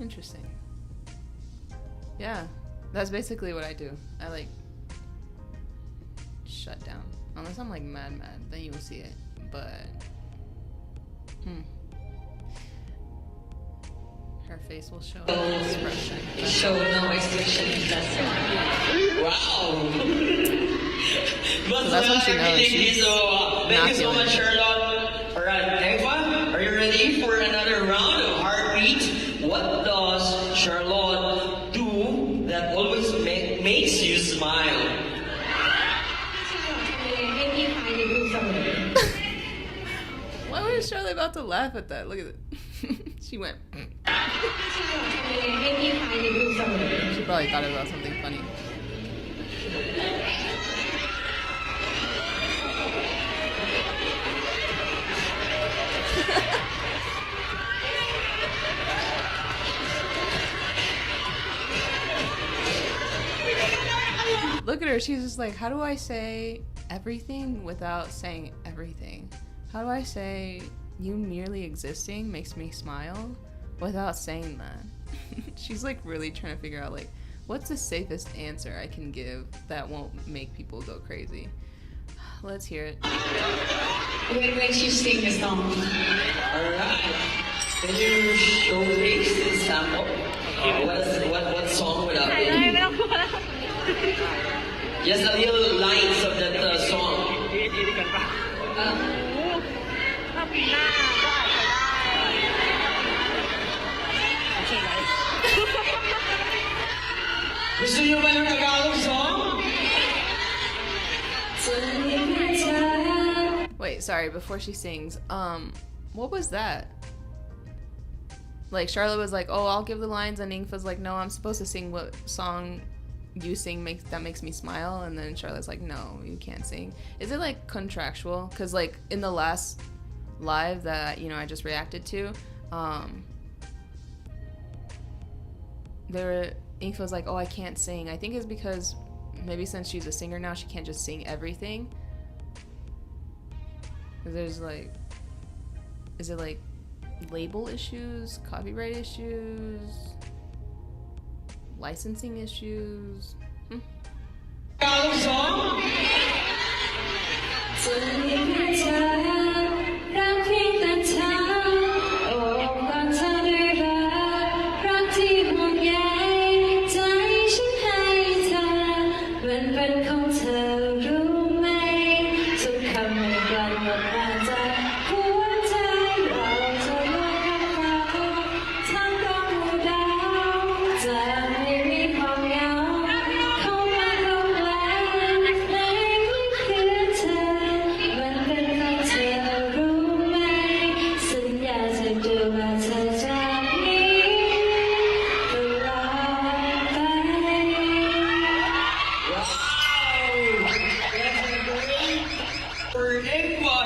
Interesting. Yeah, that's basically what I do. I like shut down. Unless I'm like mad, then you will see it. But her face will show no expression. Show no expression. That's all. Wow. But So that's when she knows she's thank you so not much, feeling it. Charlotte. Alright, Engfa, are you ready for another round of heartbeat? What does Charlotte do that always makes you smile? Why was Charlotte about to laugh at that? Look at it. She went. She probably thought about something funny. Look at her. She's just like, how do I say everything without saying everything? How do I say you merely existing makes me smile without saying that? She's like really trying to figure out like, what's the safest answer I can give that won't make people go crazy? Let's hear it. When she sing a song. Alright. Can you showcase this sample? What song would that be? Just a little lines of that song. Gusto niyo ba ng Tagalog song? Wait, sorry, before she sings, what was that? Like, Charlotte was like, oh, I'll give the lines, and Ingfa's like, no, I'm supposed to sing what song you sing that makes me smile, and then Charlotte's like, no, you can't sing. Is it, like, contractual? Because, like, in the last live that, you know, I just reacted to, Ingfa was like, oh, I can't sing. I think it's because maybe since she's a singer now, she can't just sing everything. There's like, is it like label issues, copyright issues, licensing issues? Tagalog song? จะไม่มีเธอรักเพียงแต่เธอโอ้รักเธอด้วยรักที่ห่วงใยใจฉันให้เธอมันเป็นของเธอรู้ไหมทุกคำไม่กลั่นออกมาจากหัวใจเราจะรวมกับเขาทั้งดวงดาวจะไม่มีความเหงาเข้ามาเข้ามาในคือเธอมันเป็นของเธอรู้ไหมสัญญาจะดูว่าเธอจากนี้ตลอดไป For Engwa,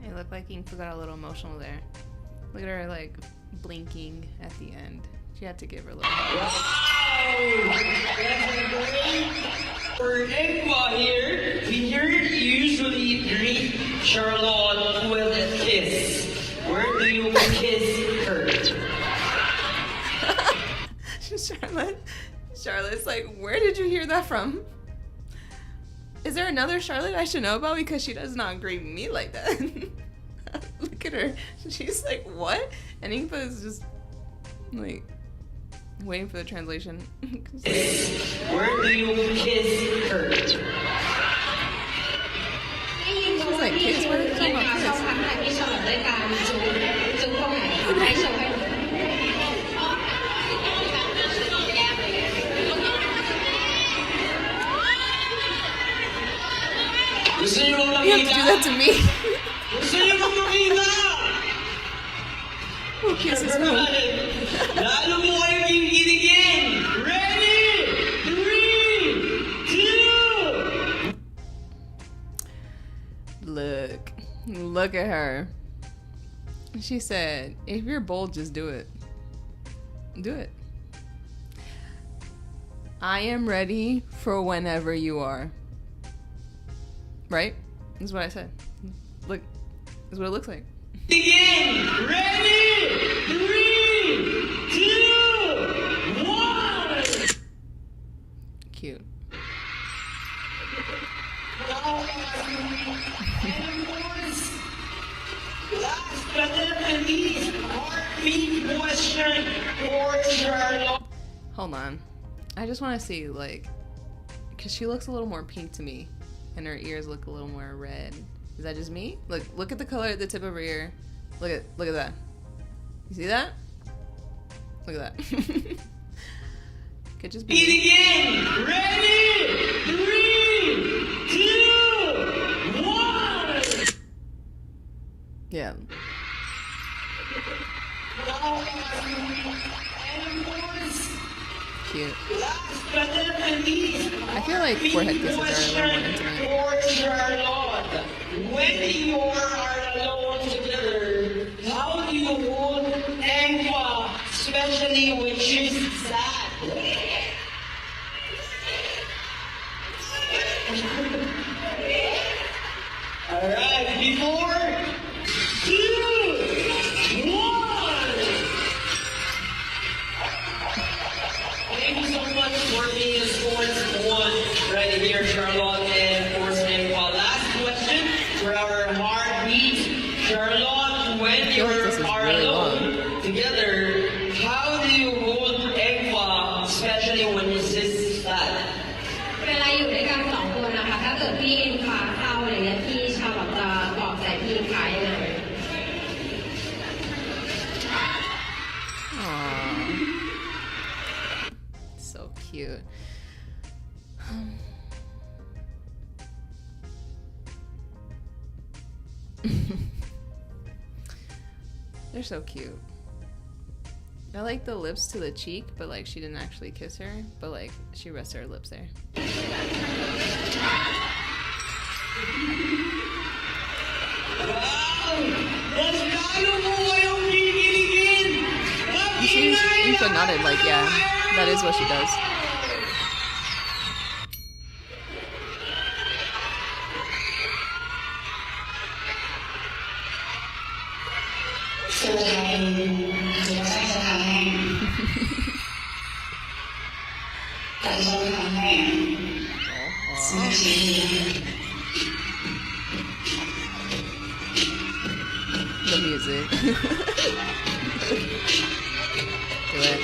It looked like Ingfa got a little emotional there. Look at her like blinking at the end. She had to give her a little hug. For Engwa here, we heard you usually greet Charlotte with a kiss. Where do you kiss her? Charlotte's like, where did you hear that from? Is there another Charlotte I should know about? Because she does not greet me like that. Look at her. She's like, what? And Ingfa is just like waiting for the translation. Where do you kiss her? She's like, kiss? What are you talking about kiss? ที่ชอบด้วยการจุ๊บตรงไหนให้โชว์ให้ดู Gusto niyo bang You have to do that to me. Gusto niyo bang makita? Who kisses who? Lalo mo kayo kikiligin! Ready? 3, 2... Look at her. She said, if you're bold, just do it. Do it. I am ready for whenever you are. Right? That's what I said. Look, that's what it looks like. Begin! Ready? 3, 2, 1! Cute. Last but not least, heartbeat question for Charlotte. Hold on. I just want to see, like, because she looks a little more pink to me, and her ears look a little more red. Is that just me? Look at the color at the tip of her ear. Look at that. You see that? Look at that. Could just be. Begin! Ready? 3, 2, 1! Yeah. Cute. I feel like forehead kisses are a little more intimate. For Charlotte, when you are alone together, how do you hold Enfa, especially when she's sad? Alright, before 2, 1! Thank you so much for being a sports one right here, Charlotte, and of course, Enfa. Last question for our heartbeat. Charlotte, when you are alone together, how do you hold Enfa, especially when she's sad? เวลาอยู่ด้วยกันสองคนนะคะถ้าเกิดพี่เอ็นขาเข้าอะไรเงี้ยพี่ชาลอตจะปลอบใจพี่เอ็นขายังไง Aww. So cute. They're so cute. I like the lips to the cheek, but like she didn't actually kiss her, but like she rested her lips there. You see, Enfa nodded like, yeah, that is what she does. The music. Do it.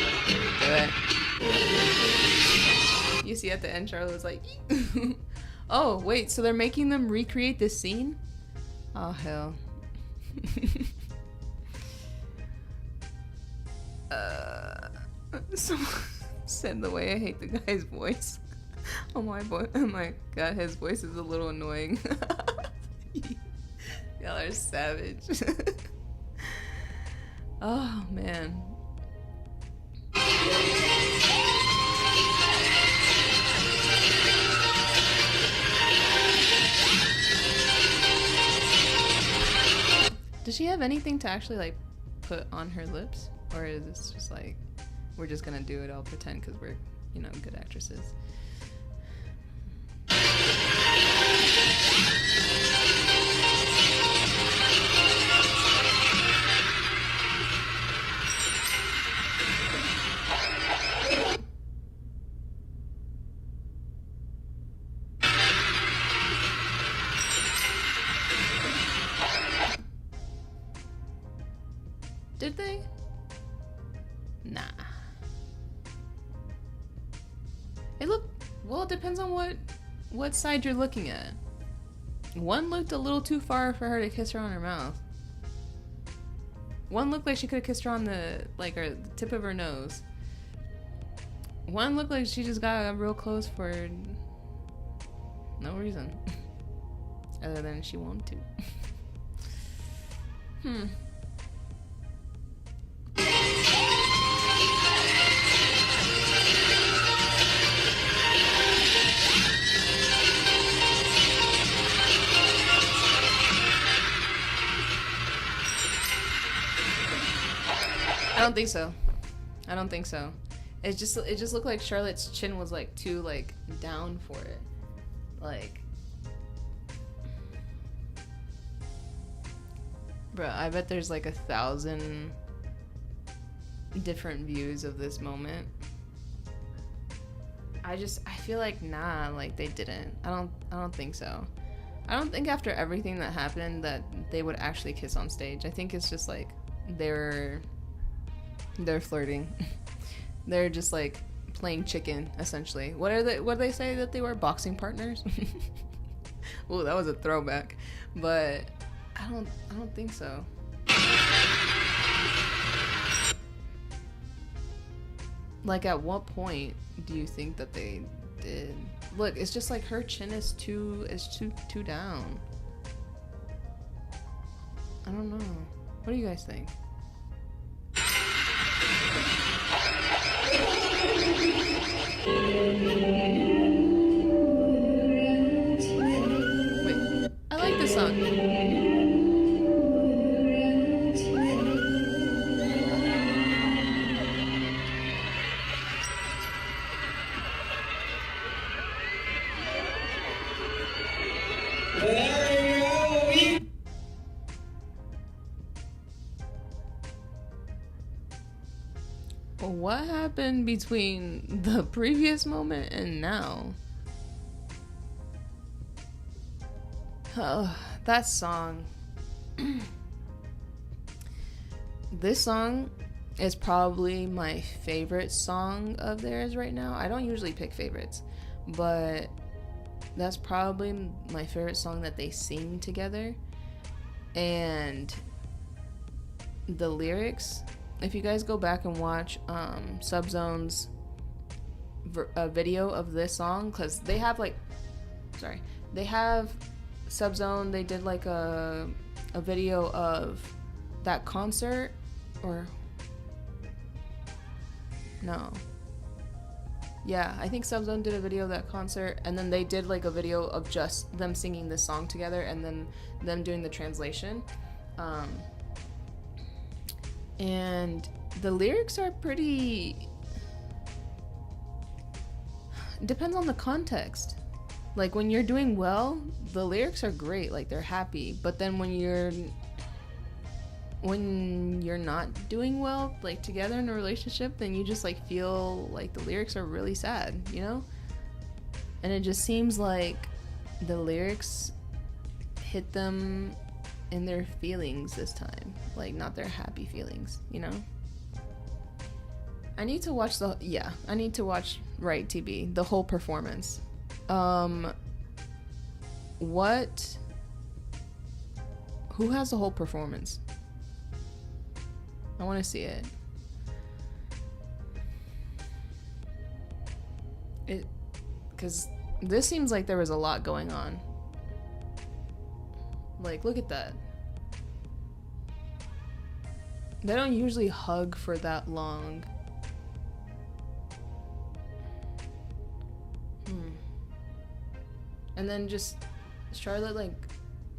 Do it. You see at the end, Charlotte was like, oh, wait, so they're making them recreate this scene? Oh, hell. Someone said the way I hate the guy's voice. Oh my god, his voice is a little annoying. Y'all are savage. Oh man. Does she have anything to actually like put on her lips? Or is this just like, we're just gonna do it all pretend because we're, you know, good actresses? Did they? Nah. It looked, well, it depends on what side you're looking at. One looked a little too far for her to kiss her on her mouth. One looked like she could have kissed her on the, like, or the tip of her nose. One looked like she just got real close for no reason. Other than she wanted to. don't think so. I don't think so. It just looked like Charlotte's chin was like too like down for it. Like, bro, I bet there's like 1,000 different views of this moment. I feel like nah, like they didn't. I don't think so. I don't think after everything that happened that they would actually kiss on stage. I think it's just like they're flirting. They're just like playing chicken essentially. What do they say that they were, boxing partners? Ooh, that was a throwback. But I don't think so. Like, at what point do you think that they did? Look, it's just like her chin is too down. I don't know. What do you guys think? Wait, I like this song. What happened between the previous moment and now? Oh, that song. This song is probably my favorite song of theirs right now. I don't usually pick favorites, but that's probably my favorite song that they sing together. And the lyrics, if you guys go back and watch Subzone's video of this song, because they have Subzone, they did like a video of that concert, or no, yeah, I think Subzone did a video of that concert, and then they did like a video of just them singing this song together and then them doing the translation. And the lyrics are pretty... Depends on the context. Like, when you're doing well, the lyrics are great, like they're happy. But then when you're not doing well, like together in a relationship, then you just like feel like the lyrics are really sad, you know? And it just seems like the lyrics hit them in their feelings this time, like not their happy feelings, you know? I need to watch Right TV, the whole performance. Who has the whole performance? I want to see it. Because this seems like there was a lot going on. Like, look at that. They don't usually hug for that long. And then just Charlotte, like,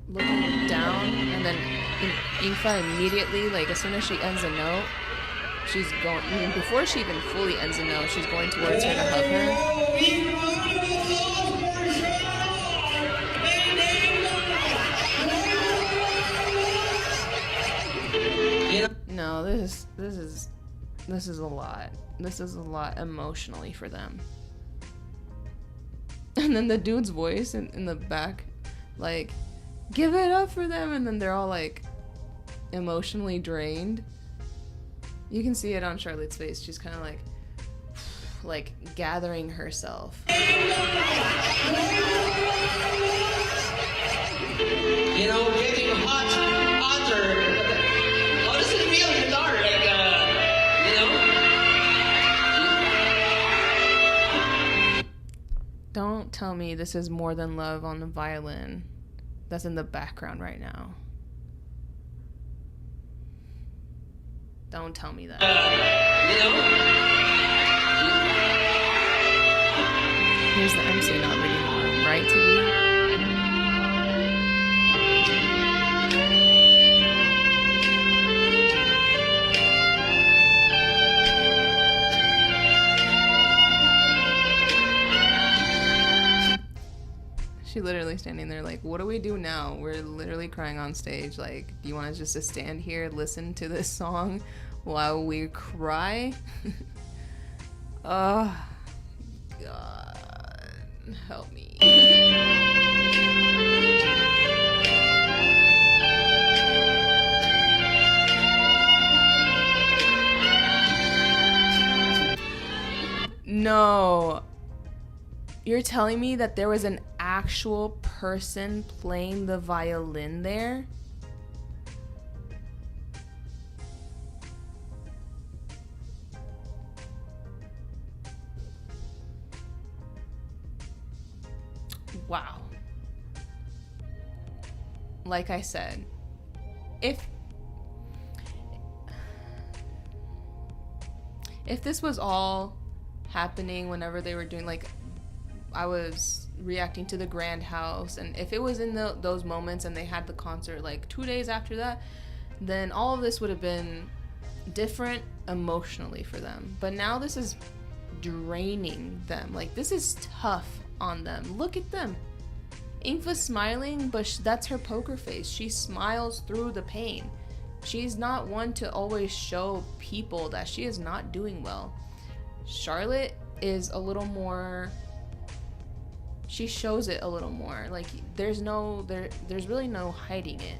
looking down, and then Infa immediately, like, as soon as she ends a note, she's going, before she even fully ends a note, she's going towards her to hug her. No, this is a lot. This is a lot emotionally for them. And then the dude's voice in the back, like, give it up for them, and then they're all like emotionally drained. You can see it on Charlotte's face. She's kind of like gathering herself. You know, getting hotter. How does it feel, guitar? Like, you know? Don't tell me this is More Than Love on the violin that's in the background right now. Don't tell me that. You know? Here's the MC not reading the room, right, TV? She literally standing there like, what do we do now? We're literally crying on stage. Like, do you want us just to stand here, listen to this song while we cry? Oh, God, help me. No. You're telling me that there was an actual person playing the violin there? Wow. Like I said, if this was all happening whenever they were doing, like, I was reacting to the Grand House, and if it was in those moments and they had the concert like 2 days after that, then all of this would have been different emotionally for them. But now this is draining them. Like, this is tough on them. Look at them. Ingfa's smiling, but that's her poker face. She smiles through the pain. She's not one to always show people that she is not doing well. Charlotte is a little more, she shows it a little more. Like, there's really no hiding it.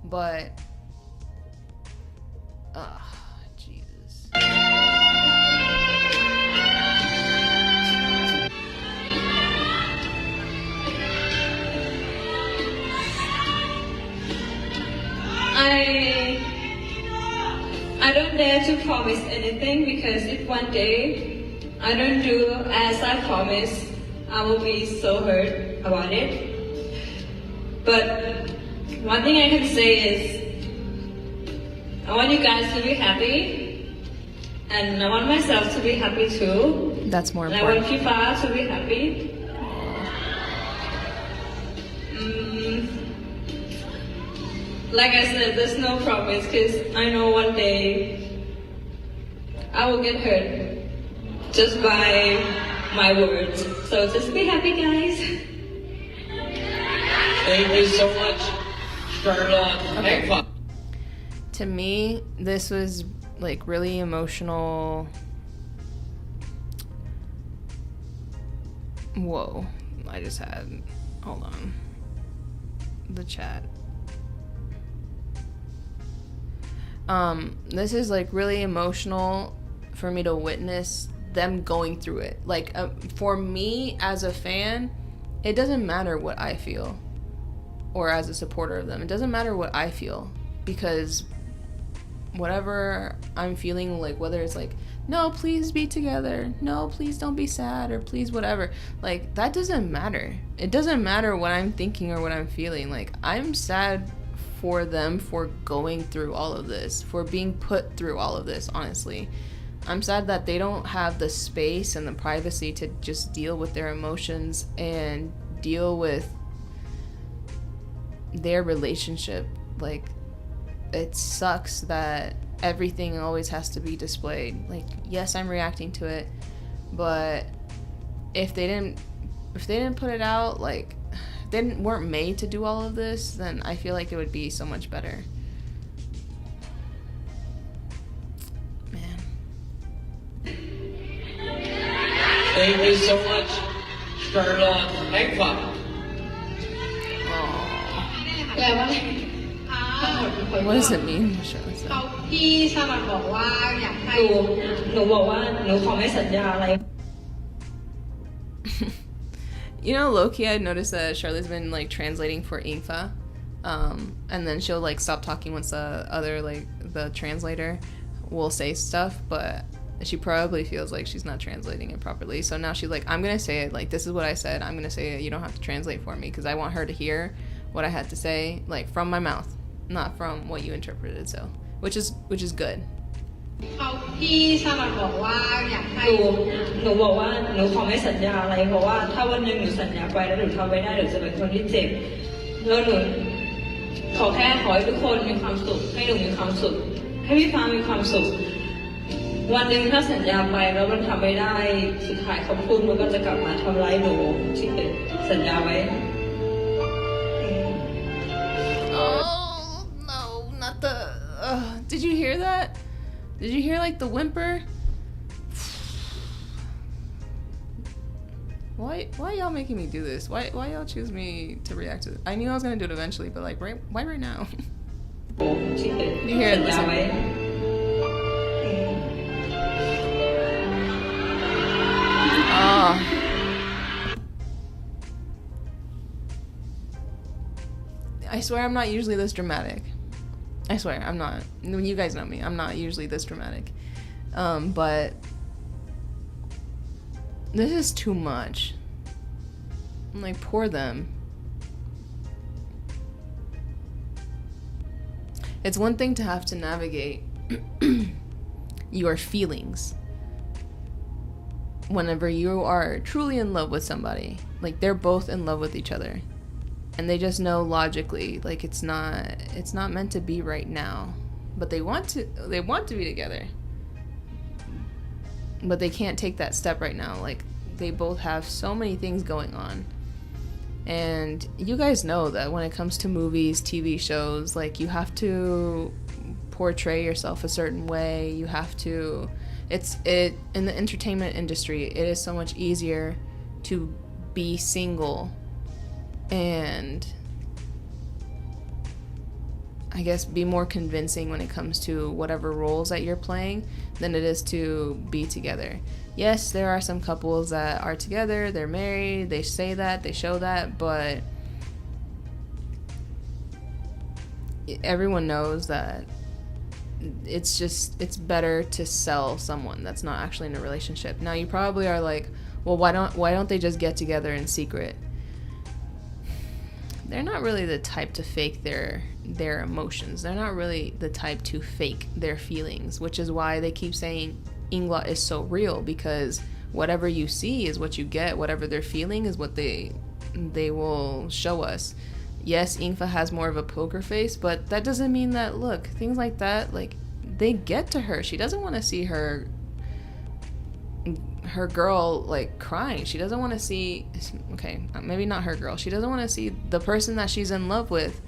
But Jesus. I don't dare to promise anything, because if one day I don't do as I promise, I will be so hurt about it. But one thing I can say is, I want you guys to be happy, and I want myself to be happy too. That's more and important. I want Fifa to be happy. Like I said, there's no promise, because I know one day I will get hurt just by my words. So just be happy, guys. Thank you so much, Charlotte. Okay. Englot. To me, this was like really emotional. Whoa, I just had, hold on, the chat. This is like really emotional for me to witness them going through it. Like, for me as a fan, it doesn't matter what I feel, or as a supporter of them, it doesn't matter what I feel, because whatever I'm feeling, like, whether it's like, no, please be together, no, please don't be sad, or please whatever, like, that doesn't matter. It doesn't matter what I'm thinking or what I'm feeling. Like, I'm sad for them for going through all of this, for being put through all of this, honestly. I'm sad that they don't have the space and the privacy to just deal with their emotions and deal with their relationship. Like, it sucks that everything always has to be displayed. Like, yes, I'm reacting to it, but if they didn't put it out, like, they weren't made to do all of this, then I feel like it would be so much better. Man. Thank you so much, Charlotte. Englot.แปลว่าอะไร What does it mean? Sure, เขาพี่ชาลอตบอกว่าอยากให้ หนูบอกว่าหนูขอไม่สัญญาอะไร You know, low-key, I noticed that Charlotte's been, like, translating for Ingfa, and then she'll, like, stop talking once the other, like, the translator will say stuff, but she probably feels like she's not translating it properly. So now she's like, I'm gonna say it, like, this is what I said, I'm gonna say it, you don't have to translate for me, because I want her to hear what I had to say, like, from my mouth, not from what you interpreted, so, which is good. เขาพี่ชาลอตบอกว่าอยากให้ หนูบอกว่าหนูขอไม่สัญญาอะไร เพราะว่าถ้าวันหนึ่งหนูสัญญาไปแล้วหนูทำไม่ได้หนูจะเป็นคนที่เจ็บ แล้วหนูขอให้ทุกคนมีความสุข ให้หนูมีความสุข ให้พี่ฟ้ามีความสุข วันหนึ่งถ้าสัญญาไปแล้วมันทำไม่ได้ สุดท้ายคำพูดมันก็จะกลับมาทำร้ายหนูที่สัญญาไว้ you hear that? Did you hear like the whimper? Why y'all making me do this? Why y'all choose me to react to it? I knew I was gonna do it eventually, but like why right now? You hear it? Listen. I swear I'm not usually this dramatic. I swear I'm not. When you guys know me, I'm not usually this dramatic. But this is too much. I'm like, poor them. It's one thing to have to navigate your feelings whenever you are truly in love with somebody. Like, they're both in love with each other. And they just know logically, like, it's not meant to be right now. But they want to be together. But they can't take that step right now. Like, they both have so many things going on. And you guys know that when it comes to movies, TV shows, like, you have to portray yourself a certain way. You have to, in the entertainment industry, it is so much easier to be single and I guess be more convincing when it comes to whatever roles that you're playing than it is to be together. Yes, there are some couples that are together, they're married, they say that, they show that, but everyone knows that it's better to sell someone that's not actually in a relationship. Now you probably are like, well, why don't they just get together in secret? They're not really the type to fake their emotions. They're not really the type to fake their feelings, which is why they keep saying Englot is so real, because whatever you see is what you get. Whatever they're feeling is what they will show us. Yes, Ingfa has more of a poker face, but that doesn't mean that, look, things like that, like, they get to her. She doesn't want to see her girl, like, crying. She doesn't want to see, okay, maybe not her girl. She doesn't want to see the person that she's in love with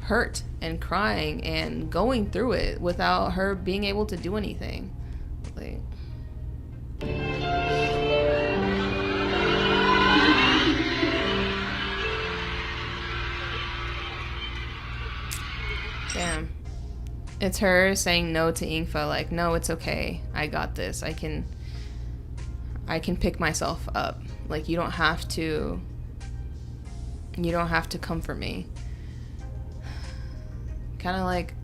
hurt and crying and going through it without her being able to do anything. Like, damn. It's her saying no to Ingfa, like, no, it's okay. I got this. I can pick myself up. Like, you don't have to comfort me. Kind of like,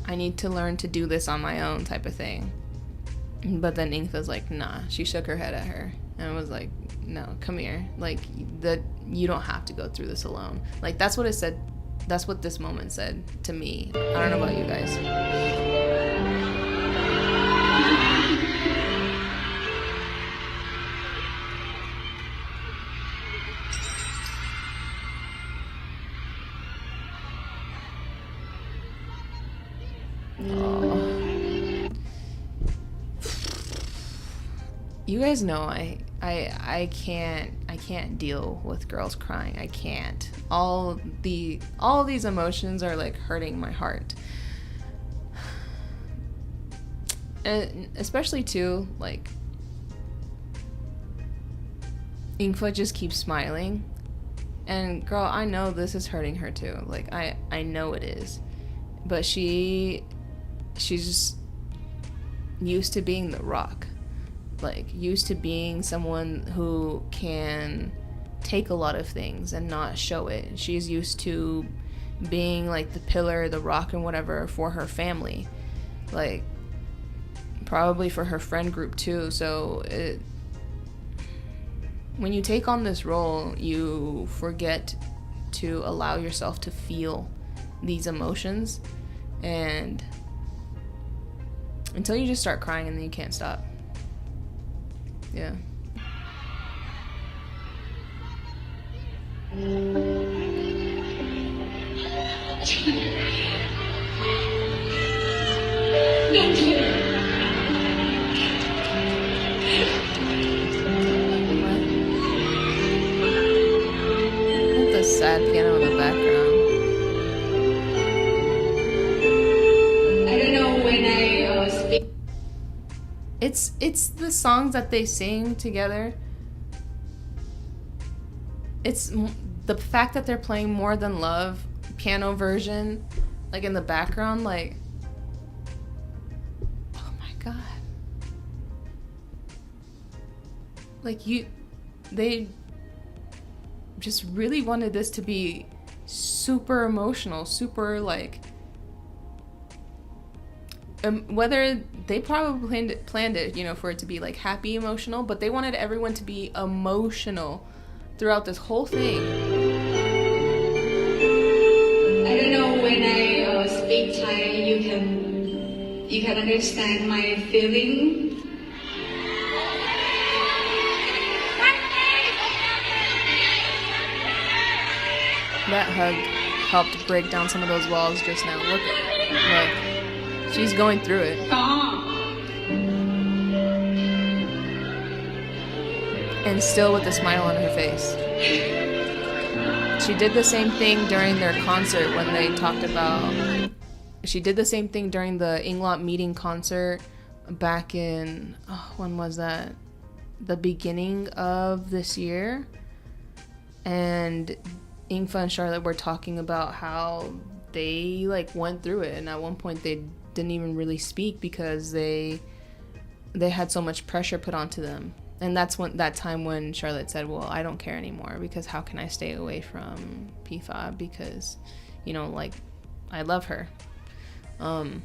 I need to learn to do this on my own type of thing. But then Ingfa's like, nah. She shook her head at her and was like, no, come here. Like, you don't have to go through this alone. Like, that's what it said. That's what this moment said to me. I don't know about you guys. You guys know I can't deal with girls crying. I can't. All these emotions are like hurting my heart. And especially too, like, Ingfa just keeps smiling. And girl, I know this is hurting her too. Like, I know it is. But she's just used to being the rock. Like, used to being someone who can take a lot of things and not show it. She's used to being like the pillar, the rock, and whatever for her family. Like, probably for her friend group too. So when you take on this role, you forget to allow yourself to feel these emotions, and until you just start crying and then you can't stop. Yeah. The sad piano in the background. I don't know when songs that they sing together, it's the fact that they're playing More Than Love piano version, like in the background, like, oh my god. Like, they just really wanted this to be super emotional, super, like, whether they probably planned it, you know, for it to be like happy emotional, but they wanted everyone to be emotional throughout this whole thing. I don't know, when I speak Thai, you can understand my feeling. That hug helped break down some of those walls just now. Look, she's going through it. And still with a smile on her face. She did the same thing during their concert when they talked about... She did the same thing during the Englot meeting concert back in... when was that? The beginning of this year. And Ingfa and Charlotte were talking about how they, like, went through it. And at one point they didn't even really speak because they had so much pressure put onto them. And that's that time when Charlotte said, well, I don't care anymore because how can I stay away from Pifa because, you know, like, I love her. And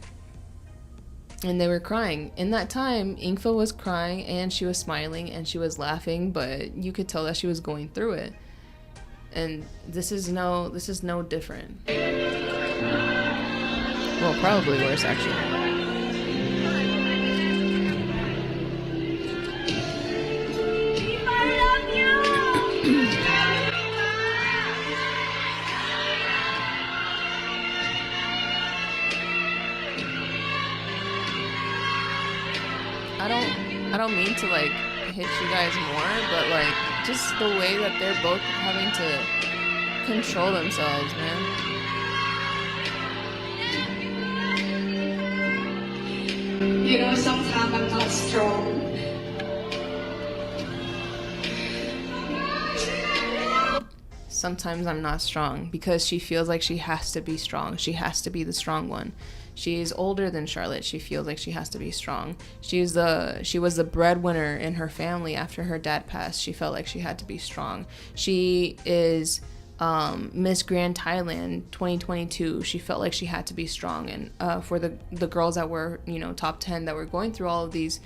they were crying. In that time, Ingfa was crying and she was smiling and she was laughing, but you could tell that she was going through it. And this is no different. Well, probably worse, actually. I don't mean to, like, hit you guys more, but, like, just the way that they're both having to control themselves, man. You know, sometimes I'm not strong. Sometimes I'm not strong because she feels like she has to be strong. She has to be the strong one. She's older than Charlotte. She feels like she has to be strong. She was the breadwinner in her family after her dad passed. She felt like she had to be strong. She is Miss Grand Thailand 2022. She felt like she had to be strong. And for the girls that were, you know, top 10 that were going through all of these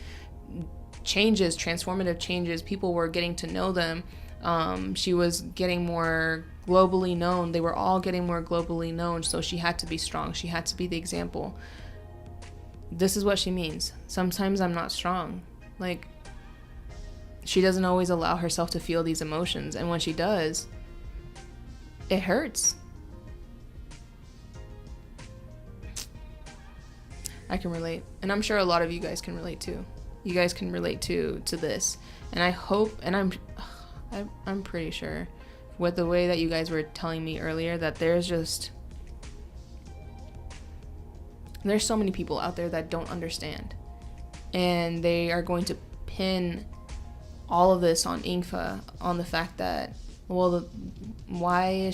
changes, transformative changes, people were getting to know them. She was getting more globally known. They were all getting more globally known, so she had to be strong. She had to be the example. This is what she means. Sometimes I'm not strong. Like, she doesn't always allow herself to feel these emotions, and when she does, it hurts. I can relate, and I'm sure a lot of you guys can relate too. You guys can relate to this, and I hope, and I'm pretty sure with the way that you guys were telling me earlier that there's so many people out there that don't understand, and they are going to pin all of this on Ingfa, on the fact that, well, why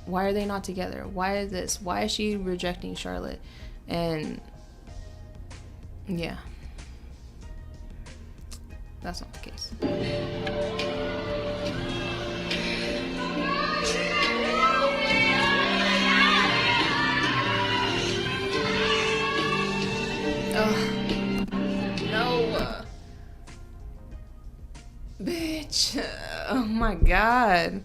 are they not together? Why is she rejecting Charlotte? And yeah, that's not the case. No. Bitch. Oh my god.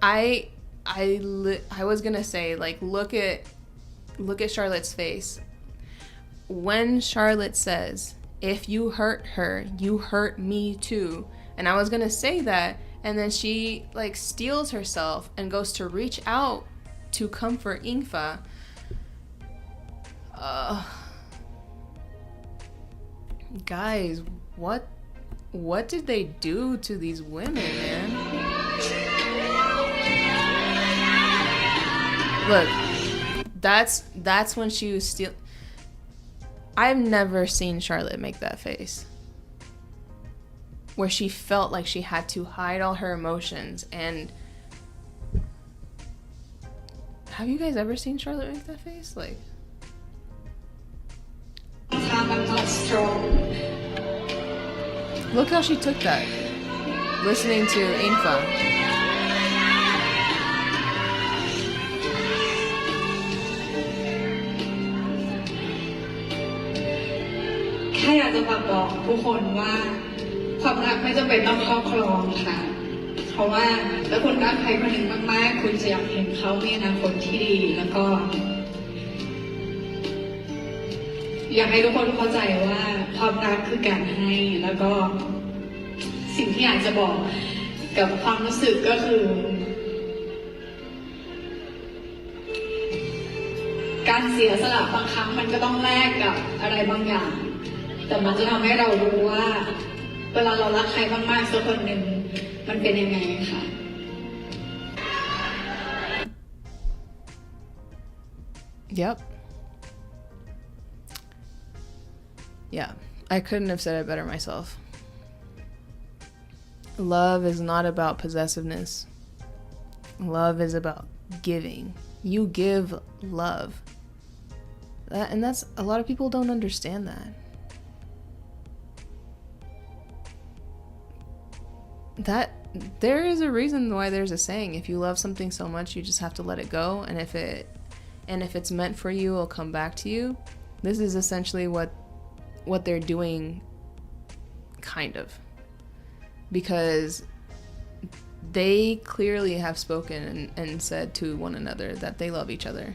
I was gonna say, like, look at Charlotte's face. When Charlotte says, if you hurt her, you hurt me too. And I was gonna say that, and then she, like, steels herself and goes to reach out to comfort Ingfa. Guys, what did they do to these women, man? Look, that's when she was still. I've never seen Charlotte make that face where she felt like she had to hide all her emotions. And have you guys ever seen Charlotte make that face? Like, I'm not strong. look how she took that, listening to Englot. แค่อยากจะฝากบอกทุกคนว่าความรักไม่จำเป็นต้องครอบครองค่ะเพราะว่าถ้าคุณรักใครคนหนึ่งมากๆคุณจะอยากเห็นเขามีอนาคตที่ดีแล้วก็อยากให้ทุกคนเข้าใจว่าความรักคือการให้แล้วก็สิ่งที่อยากจะบอกกับความรู้สึกก็คือการเสียสละบางครั้งมันก็ต้องแลกกับอะไรบางอย่างแต่มันจะทำให้เรารู้ว่าเวลาเรารักใครมากๆสักคนหนึ่งมันเป็นยังไงค่ะ Yep. Yeah, I couldn't have said it better myself. Love is not about possessiveness. Love is about giving. You give love. And that's, a lot of people don't understand that. There is a reason why there's a saying, if you love something so much, you just have to let it go, and if it's meant for you, it'll come back to you. This is essentially what they're doing, kind of, because they clearly have spoken and said to one another that they love each other.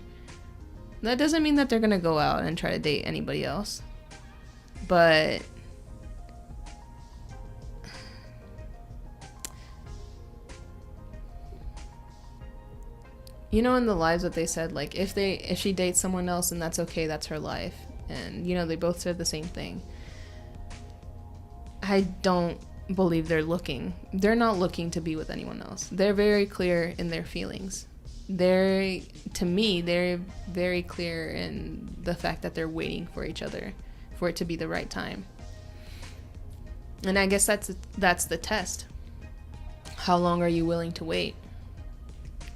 That doesn't mean that they're gonna go out and try to date anybody else, but you know, in the lives that they said, like, if she dates someone else and that's okay, that's her life. And, you know, they both said the same thing. I don't believe they're not looking to be with anyone else. They're very clear in their feelings. To me, they're very clear in the fact that they're waiting for each other, for it to be the right time. And I guess that's the test. How long are you willing to wait?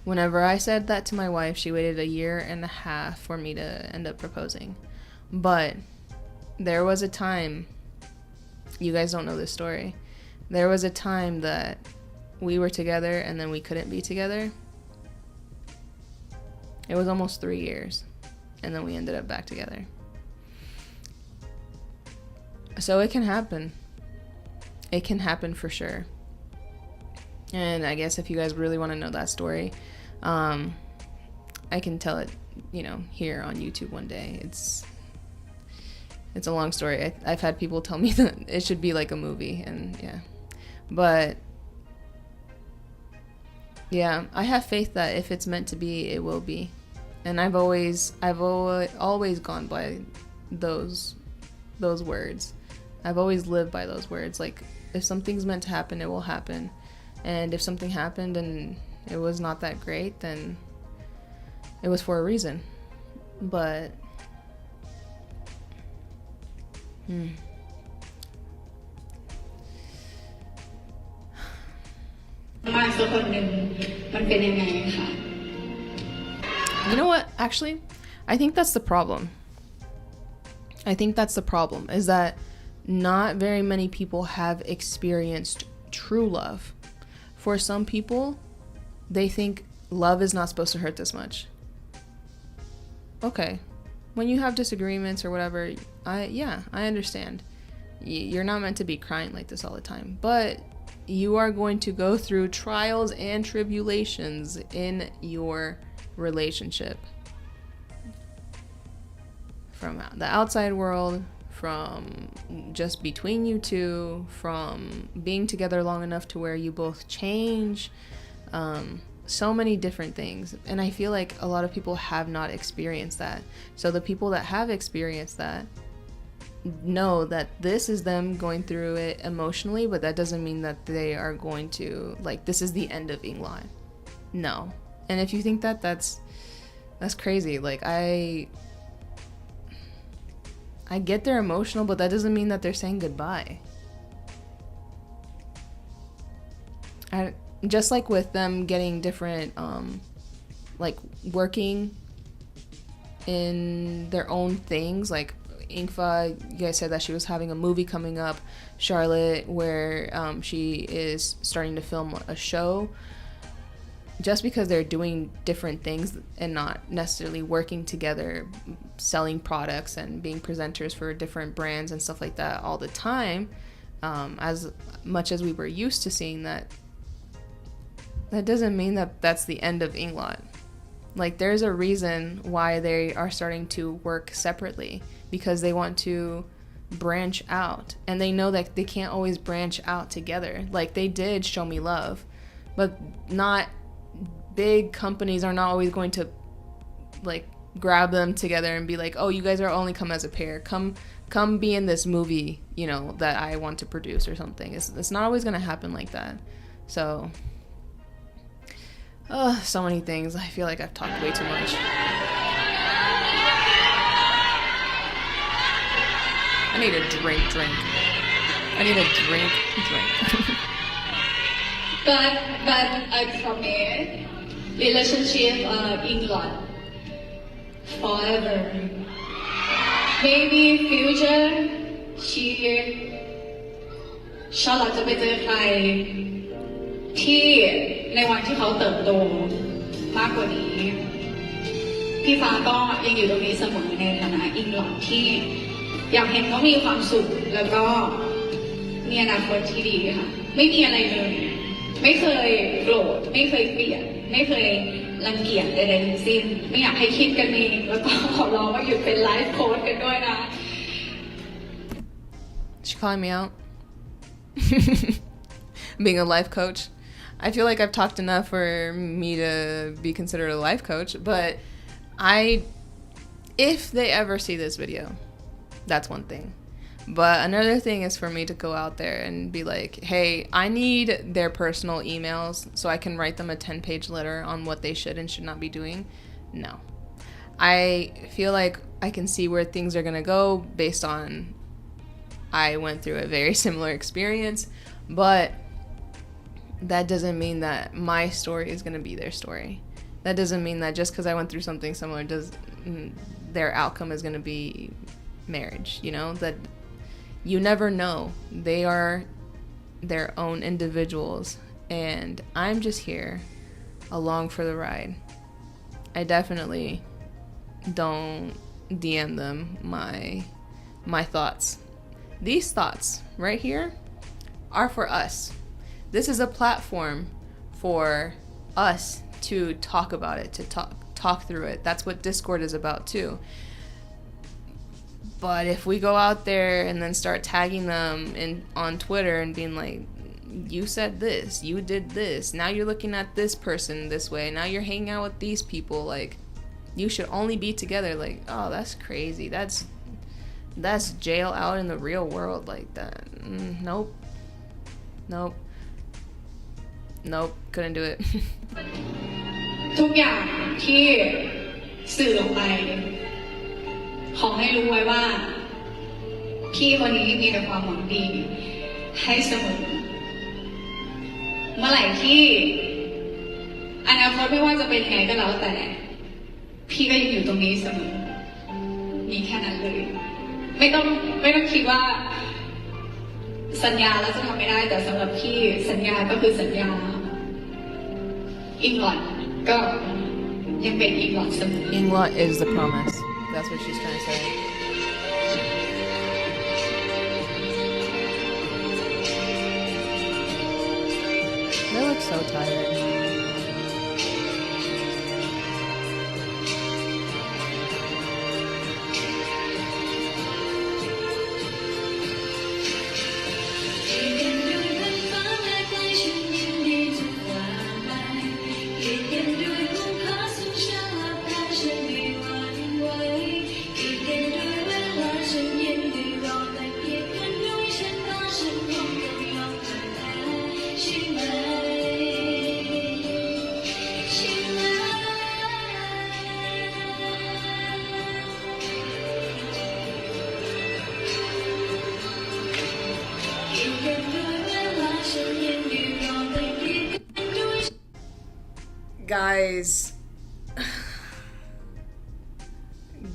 Whenever I said that to my wife, she waited 1.5 years for me to end up proposing. But there was a time, you guys don't know this story, there was a time that we were together and then we couldn't be together. It was almost 3 years, and then we ended up back together. So it can happen. It can happen for sure. And I guess if you guys really want to know that story, I can tell it, you know, here on YouTube one day. It's a long story. I've had people tell me that it should be like a movie, and yeah. But yeah, I have faith that if it's meant to be, it will be. And I've always gone by those words. I've always lived by those words. Like, if something's meant to happen, it will happen. And if something happened and it was not that great, then it was for a reason. But you know what? Actually, I think that's the problem. Is that not very many people have experienced true love. For some people, they think love is not supposed to hurt this much. Okay, when you have disagreements or whatever, I understand. You're not meant to be crying like this all the time, but you are going to go through trials and tribulations in your relationship. From the outside world, from just between you two, from being together long enough to where you both change, so many different things. And I feel like a lot of people have not experienced that. So the people that have experienced that know that this is them going through it emotionally, but that doesn't mean that they are going to, like, this is the end of Englot. No. And if you think that, that's That's crazy. Like, I get they're emotional, but that doesn't mean that they're saying goodbye. Just like with them getting different, like working in their own things. Like Ingfa, you guys said that she was having a movie coming up. Charlotte, where she is starting to film a show. Just because they're doing different things and not necessarily working together, selling products and being presenters for different brands and stuff like that all the time, as much as we were used to seeing that, that doesn't mean that that's the end of Englot. Like, there's a reason why they are starting to work separately, because they want to branch out, and they know that they can't always branch out together. Like, they did Show Me Love, but not big companies are not always going to like grab them together and be like, oh, you guys are only come as a pair, come be in this movie, you know, that I want to produce or something. It's not always going to happen like that. So so many things. I feel like I've talked way too much. I need a drink. I need a drink. But I promise relationship Englot forever. Maybe future Charlotte จะไปเจอใครที่ในวันที่เขาเติบโตมากกว่านี้พี่ฟ้าก็ยังอยู่ตรงนี้เสมอในฐานะอิงหลอดที่อยากเห็นเขามีความสุขแล้วก็มีอนาคตที่ดีค่ะไม่มีอะไรเลยไม่เคยโกรธไม่เคยเกลียดไม่เคยรังเกียจใดๆทั้งสิ้นไม่อยากให้คิดกันเองแล้วก็ขอร้องว่าหยุดเป็นไลฟ์โค้ชกันด้วยนะ She calling me out? Being a life coach. I feel like I've talked enough for me to be considered a life coach, but if they ever see this video, that's one thing. But another thing is for me to go out there and be like, hey, I need their personal emails so I can write them a 10-page letter on what they should and should not be doing. No. I feel like I can see where things are going to go based on I went through a very similar experience, but that doesn't mean that my story is going to be their story. That doesn't mean that just because I went through something similar, their outcome is going to be marriage, you know? That you never know. They are their own individuals, and I'm just here along for the ride. I definitely don't DM them my thoughts. These thoughts right here are for us. This is a platform for us to talk about it, to talk through it. That's what Discord is about too. But if we go out there and then start tagging them on Twitter and being like, you said this, you did this, now you're looking at this person this way, now you're hanging out with these people, like, you should only be together, like, oh, that's crazy. That's jail out in the real world like that. Nope. Couldn't do it. ทุกอย่างที่สื่อลงไปขอให้รู้ไว้ว่าพี่คนนี้มีแต่ความหวังดีให้เสมอเมื่อไหร่ที่อนาคตไม่ว่าจะเป็นไงก็แล้วแต่พี่ก็ยังอยู่ตรงนี้เสมอมีแค่นั้นเลยไม่ต้องคิดว่าสัญญาแล้วจะทำไม่ได้แต่สำหรับพี่สัญญาก็คือสัญญาEnglot ก็ยังเป็น Englot เสมอ Englot is the promise. That's what she's trying to say. They look so tired.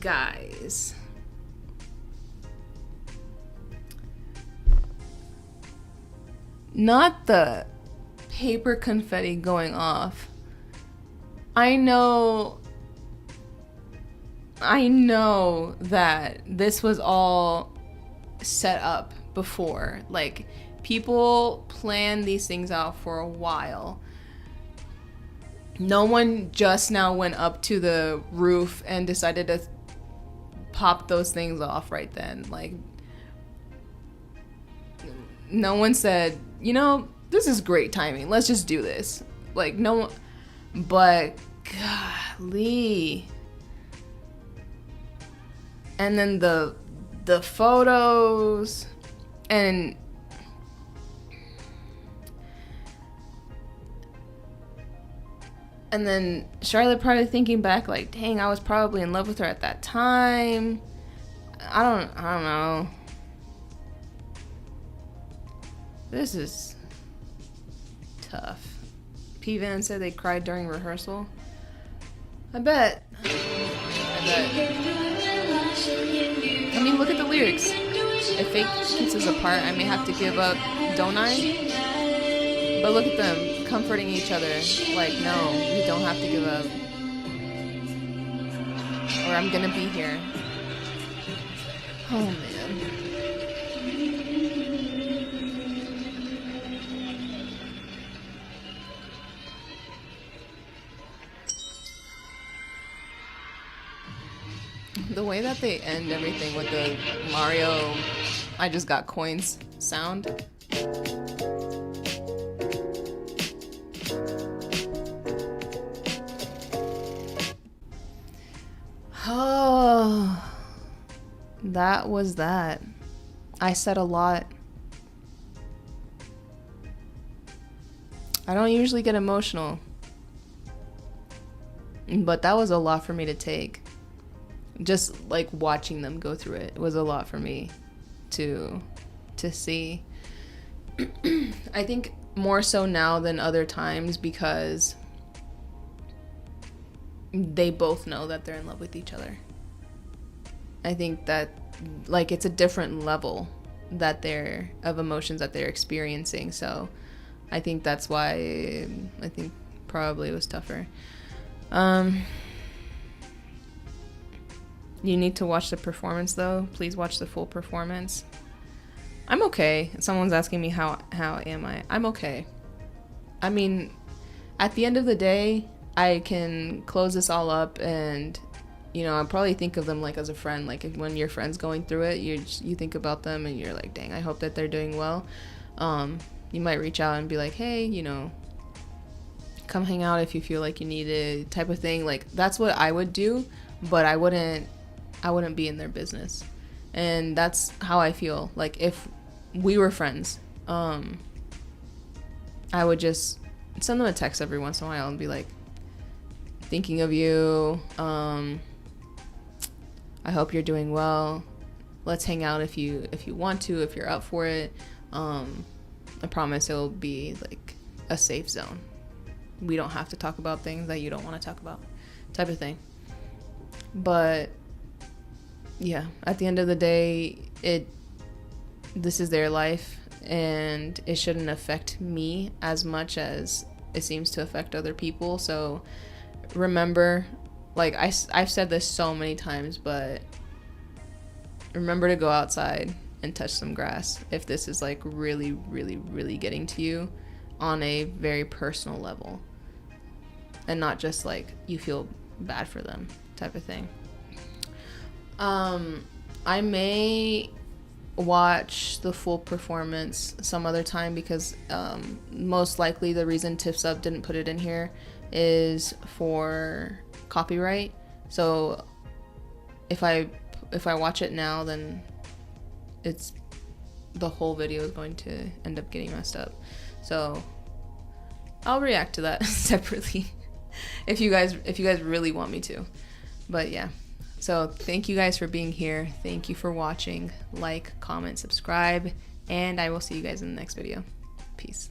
Guys. Not the paper confetti going off. I know that this was all set up before. Like, people plan these things out for a while. No one just now went up to the roof and decided to pop those things off right then. Like, no one said, you know, this is great timing. Let's just do this. Like, no one, but golly. And then the photos and then Charlotte probably thinking back like, dang, I was probably in love with her at that time. I don't know. This is tough. P. Van said they cried during rehearsal. I bet. I mean, look at the lyrics. If fate keeps us apart, I may have to give up, don't I? But look at them, comforting each other. Like, no, you don't have to give up. Or I'm gonna be here. Oh, man. The way that they end everything with the Mario I just got coins sound. Oh, that was that. I said a lot. I don't usually get emotional, but that was a lot for me to take. Just like watching them go through it was a lot for me to see. I think more so now than other times because they both know that they're in love with each other. I think that like it's a different level that they're of emotions that they're experiencing. So I think that's why I think probably it was tougher. You need to watch the performance though. Please watch the full performance. I'm okay. Someone's asking me how am I? I'm okay. I mean, at the end of the day, I can close this all up and, you know, I probably think of them like as a friend. Like if, when your friend's going through it, you think about them and you're like, dang, I hope that they're doing well. You might reach out and be like, hey, you know, come hang out if you feel like you need it, type of thing. Like that's what I would do, but I wouldn't be in their business. And that's how I feel. Like if we were friends, I would just send them a text every once in a while and be like, thinking of you, I hope you're doing well, let's hang out if you want to, if you're up for it. I promise it'll be like a safe zone. We don't have to talk about things that you don't want to talk about, type of thing. But yeah, at the end of the day, this is their life and it shouldn't affect me as much as it seems to affect other people. So remember, like I've said this so many times, but remember to go outside and touch some grass if this is like really, really, really getting to you on a very personal level and not just like you feel bad for them type of thing. I may watch the full performance some other time because most likely the reason Tiff Sub didn't put it in here is for copyright. So if I watch it now, then it's the whole video is going to end up getting messed up. So I'll react to that separately if you guys really want me to. But yeah. So thank you guys for being here. Thank you for watching. Like, comment, subscribe, and I will see you guys in the next video. Peace.